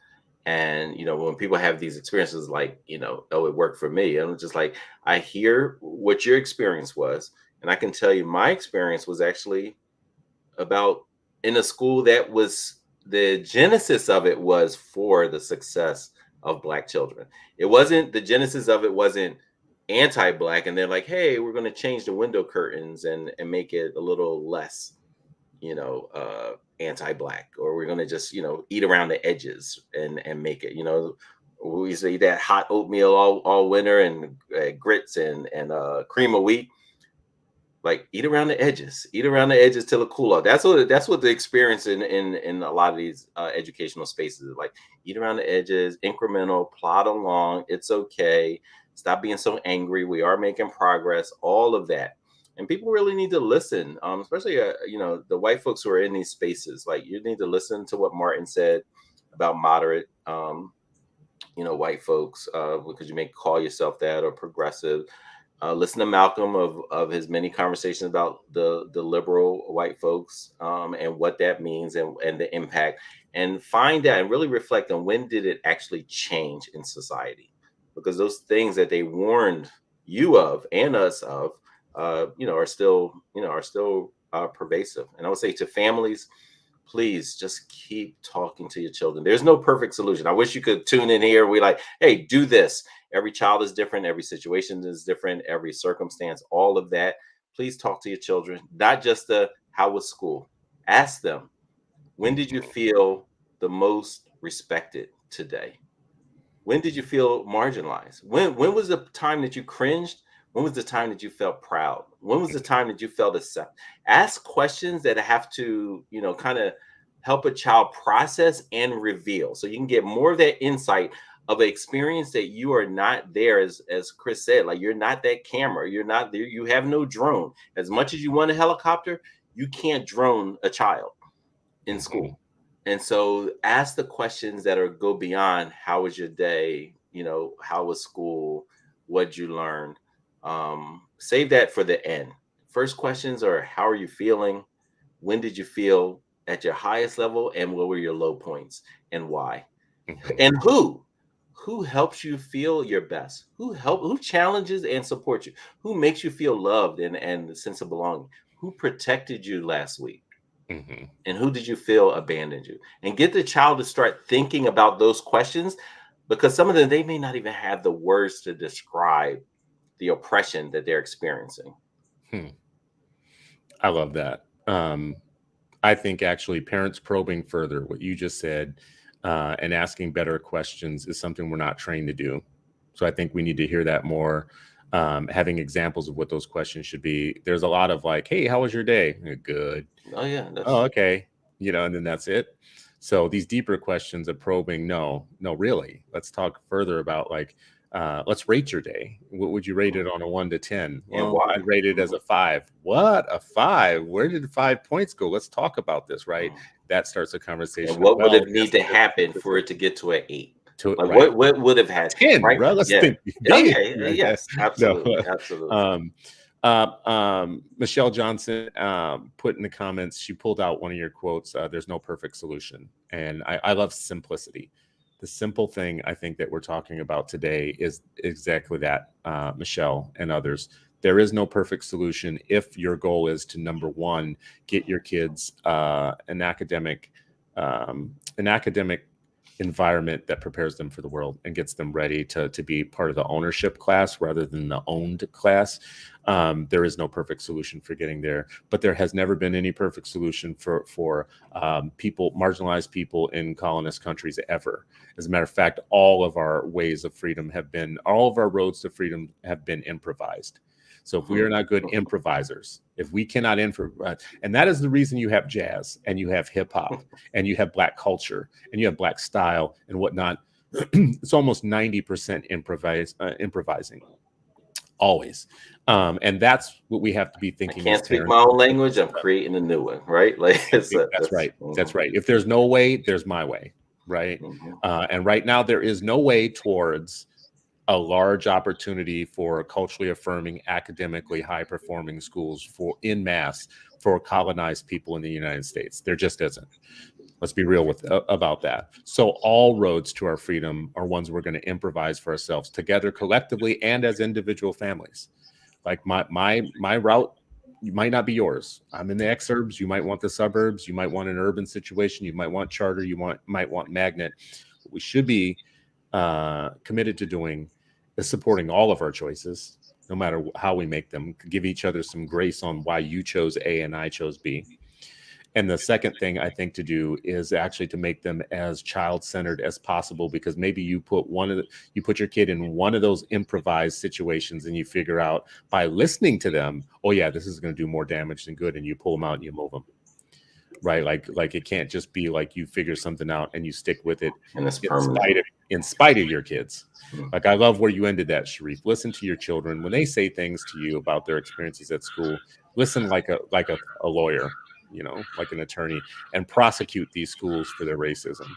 and when people have these experiences, like, oh, it worked for me, and I'm just like, I hear what your experience was, and I can tell you my experience was actually about in a school that was, the genesis of it was for the success of Black children. It wasn't, the genesis of it wasn't anti-Black, and they're like, hey, we're going to change the window curtains and make it a little less, anti-Black, or we're going to just, eat around the edges and make it, we used to eat that hot oatmeal all winter, and grits and cream of wheat. Like, eat around the edges till it cool off. That's what the experience in a lot of these educational spaces is like. Eat around the edges, incremental, plod along. It's okay. Stop being so angry. We are making progress. All of that, and people really need to listen. Especially the white folks who are in these spaces. Like, you need to listen to what Martin said about moderate, white folks, because you may call yourself that, or progressive. Listen to Malcolm of his many conversations about the liberal white folks, and what that means, and the impact, and find out and really reflect on when did it actually change in society, because those things that they warned you of and us of, are still pervasive. And I would say to families, please just keep talking to your children. There's no perfect solution. I wish you could tune in here. We like, hey, do this. Every child is different. Every situation is different. Every circumstance, all of that. Please talk to your children, not just how was school. Ask them, When did you feel the most respected today? When did you feel marginalized? When was the time that you cringed? When was the time that you felt proud? When was the time that you felt accepted? Ask questions that have to, kind of help a child process and reveal, so you can get more of that insight of an experience that you are not there, as Chris said, like you're not that camera, you're not there, you have no drone. As much as you want a helicopter, you can't drone a child in school. And so ask the questions that are go beyond how was your day, how was school, what'd you learn? Save that for the end. First questions are, how are you feeling? When did you feel at your highest level, and what were your low points and why? And who helps you feel your best? Who challenges and supports you? Who makes you feel loved and the sense of belonging? Who protected you last week? And who did you feel abandoned you? And get the child to start thinking about those questions, because some of them, they may not even have the words to describe the oppression that they're experiencing. I love that. I think actually parents probing further what you just said and asking better questions is something we're not trained to do. So I think we need to hear that more. Having examples of what those questions should be. There's a lot of like, hey, how was your day? Good. Oh, yeah. Oh, okay. And then that's it. So these deeper questions of probing, no, really. Let's talk further about like, let's rate your day. What would you rate it on a 1 to 10? And why? I'd rate it as a 5. What? A 5? Where did 5 points go? Let's talk about this, right? That starts a conversation. And what would it need to happen for it to get to an 8? Like right. what would have had 10, right? Bro, let's think. Okay. Yes, absolutely. No. Absolutely. Michelle Johnson put in the comments, she pulled out one of your quotes, there's no perfect solution. And I love simplicity. The simple thing I think that we're talking about today is exactly that, Michelle and others. There is no perfect solution if your goal is to, number one, get your kids an academic environment that prepares them for the world and gets them ready to be part of the ownership class rather than the owned class. There is no perfect solution for getting there, but there has never been any perfect solution for people, marginalized people in colonist countries ever. As a matter of fact, all of our roads to freedom have been improvised. So if we are not good improvisers, if we cannot improvise, and that is the reason you have jazz and you have hip hop and you have Black culture and you have Black style and whatnot, it's almost 90% improvising, always. And that's what we have to be thinking. I can't speak my own language. I'm creating a new one, right? Like that's right. That's right. If there's no way, there's my way, right? And right now there is no way towards a large opportunity for culturally affirming, academically high-performing schools for en masse for colonized people in the United States. There just isn't. Let's be real about that. So all roads to our freedom are ones we're going to improvise for ourselves together, collectively, and as individual families. Like my route might not be yours. I'm in the exurbs. You might want the suburbs. You might want an urban situation. You might want charter. Might want magnet. What we should be committed to doing is supporting all of our choices, no matter how we make them. Give each other some grace on why you chose A and I chose B. And the second thing I think to do is actually to make them as child-centered as possible, because maybe you put your kid in one of those improvised situations and you figure out by listening to them, oh yeah, this is going to do more damage than good, and you pull them out and you move them. Right? Like it can't just be like you figure something out and you stick with it and it's in spite of your kids. Like I love where you ended that, Sharif. Listen to your children when they say things to you about their experiences at school. Listen like a lawyer, like an attorney, and prosecute these schools for their racism.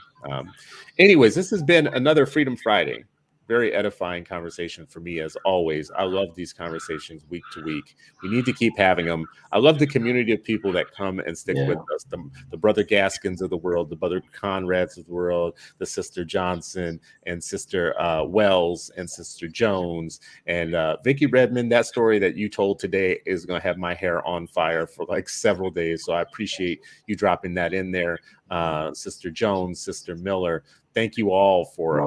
Anyways, this has been another Freedom Friday. Very edifying conversation for me, as always. I love these conversations week to week. We need to keep having them. I love the community of people that come and stick with us. The Brother Gaskins of the world, the Brother Conrads of the world, the Sister Johnson and Sister Wells and Sister Jones and Vicki Redmond. That story that you told today is going to have my hair on fire for like several days. So I appreciate you dropping that in there. Sister Jones, Sister Miller. Thank you all for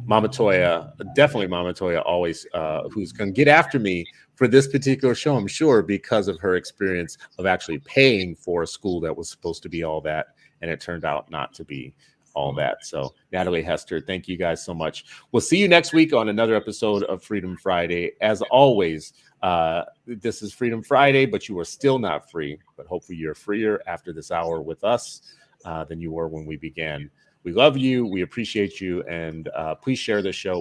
Mama Toya, definitely Mama Toya, always who's going to get after me for this particular show, I'm sure, because of her experience of actually paying for a school that was supposed to be all that and it turned out not to be all that. So Natalie, Hester, thank you guys so much. We'll see you next week on another episode of Freedom Friday. As always, this is Freedom Friday, but you are still not free. But hopefully you're freer after this hour with us than you were when we began. We love you. We appreciate you. And please share this show with